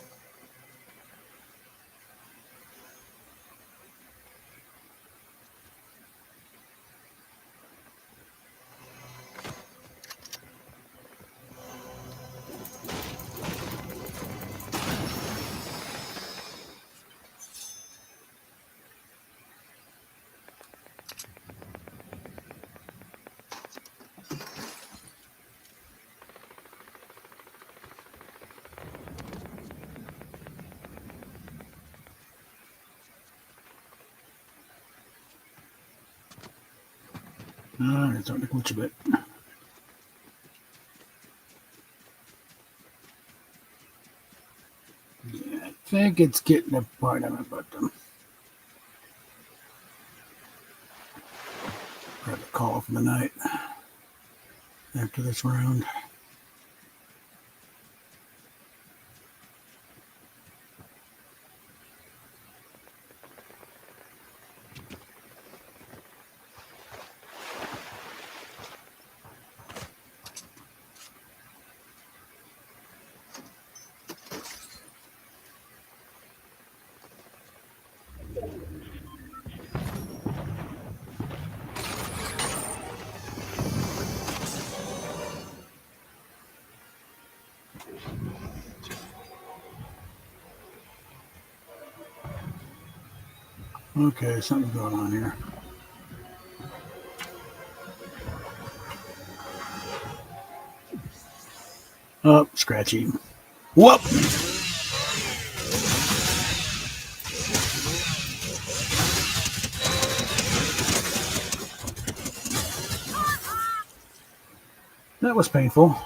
It's starting to glitch a bit. Yeah, I think it's getting the part of it, but grab a call for the night after this round. Okay, something's going on here. Oh, scratchy. Whoop! That was painful.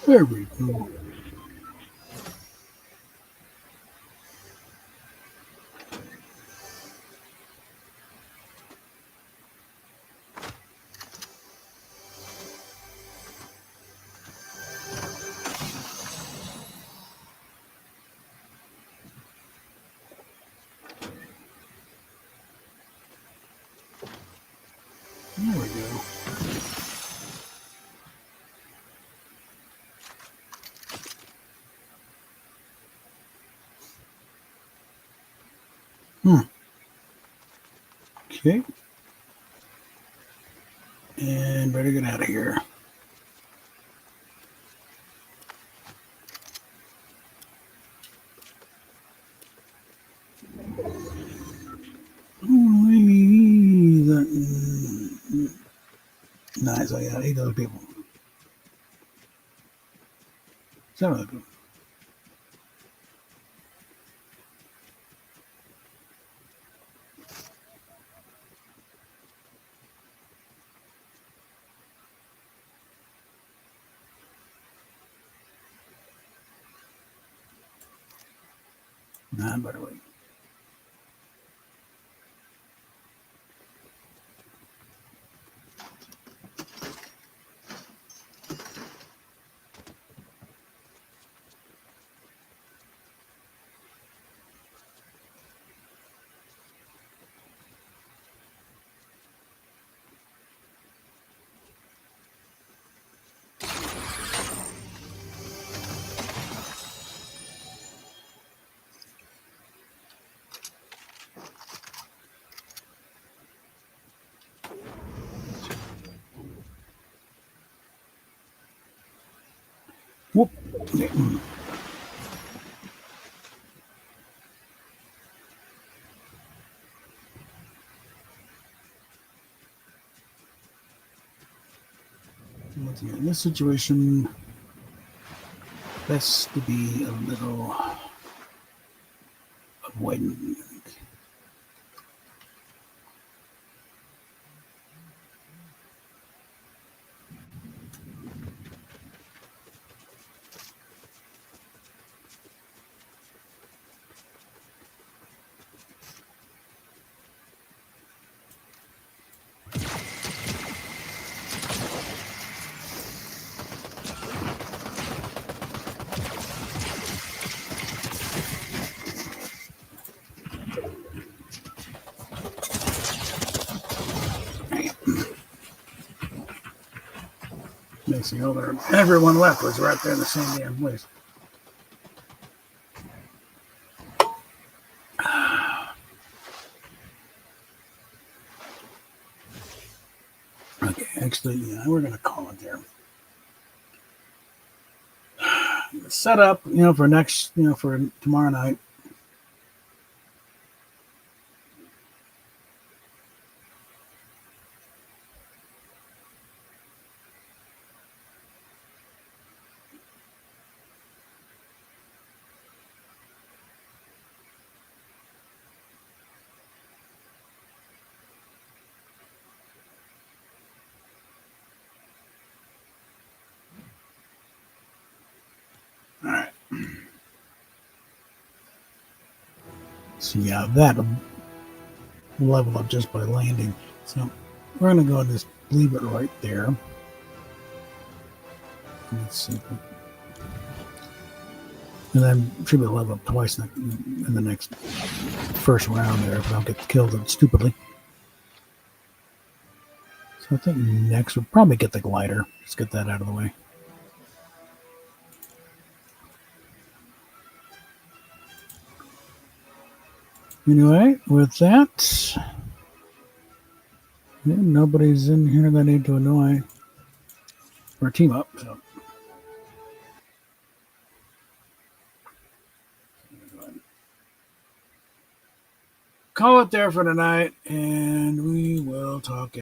Very cool. There we go. Okay. And better get out of here. Oh, maybe that. Nice. I got 8 other people. 7 other people. Nah, better wait. Whoop. Once again, in this situation, best to be a little avoidant. Next thing you know, everyone left was right there in the same damn place. Okay, actually, yeah, we're gonna call it there. Set up, for next, for tomorrow night. All right. So yeah, that'll level up just by landing. So we're gonna go and just leave it right there. Let's see. And then should be level up twice in the next first round there if I don't get killed stupidly. So I think next we'll probably get the glider. Let's get that out of the way. Anyway, with that, yeah, nobody's in here that I need to annoy or team up. So. Call it there for tonight, and we will talk.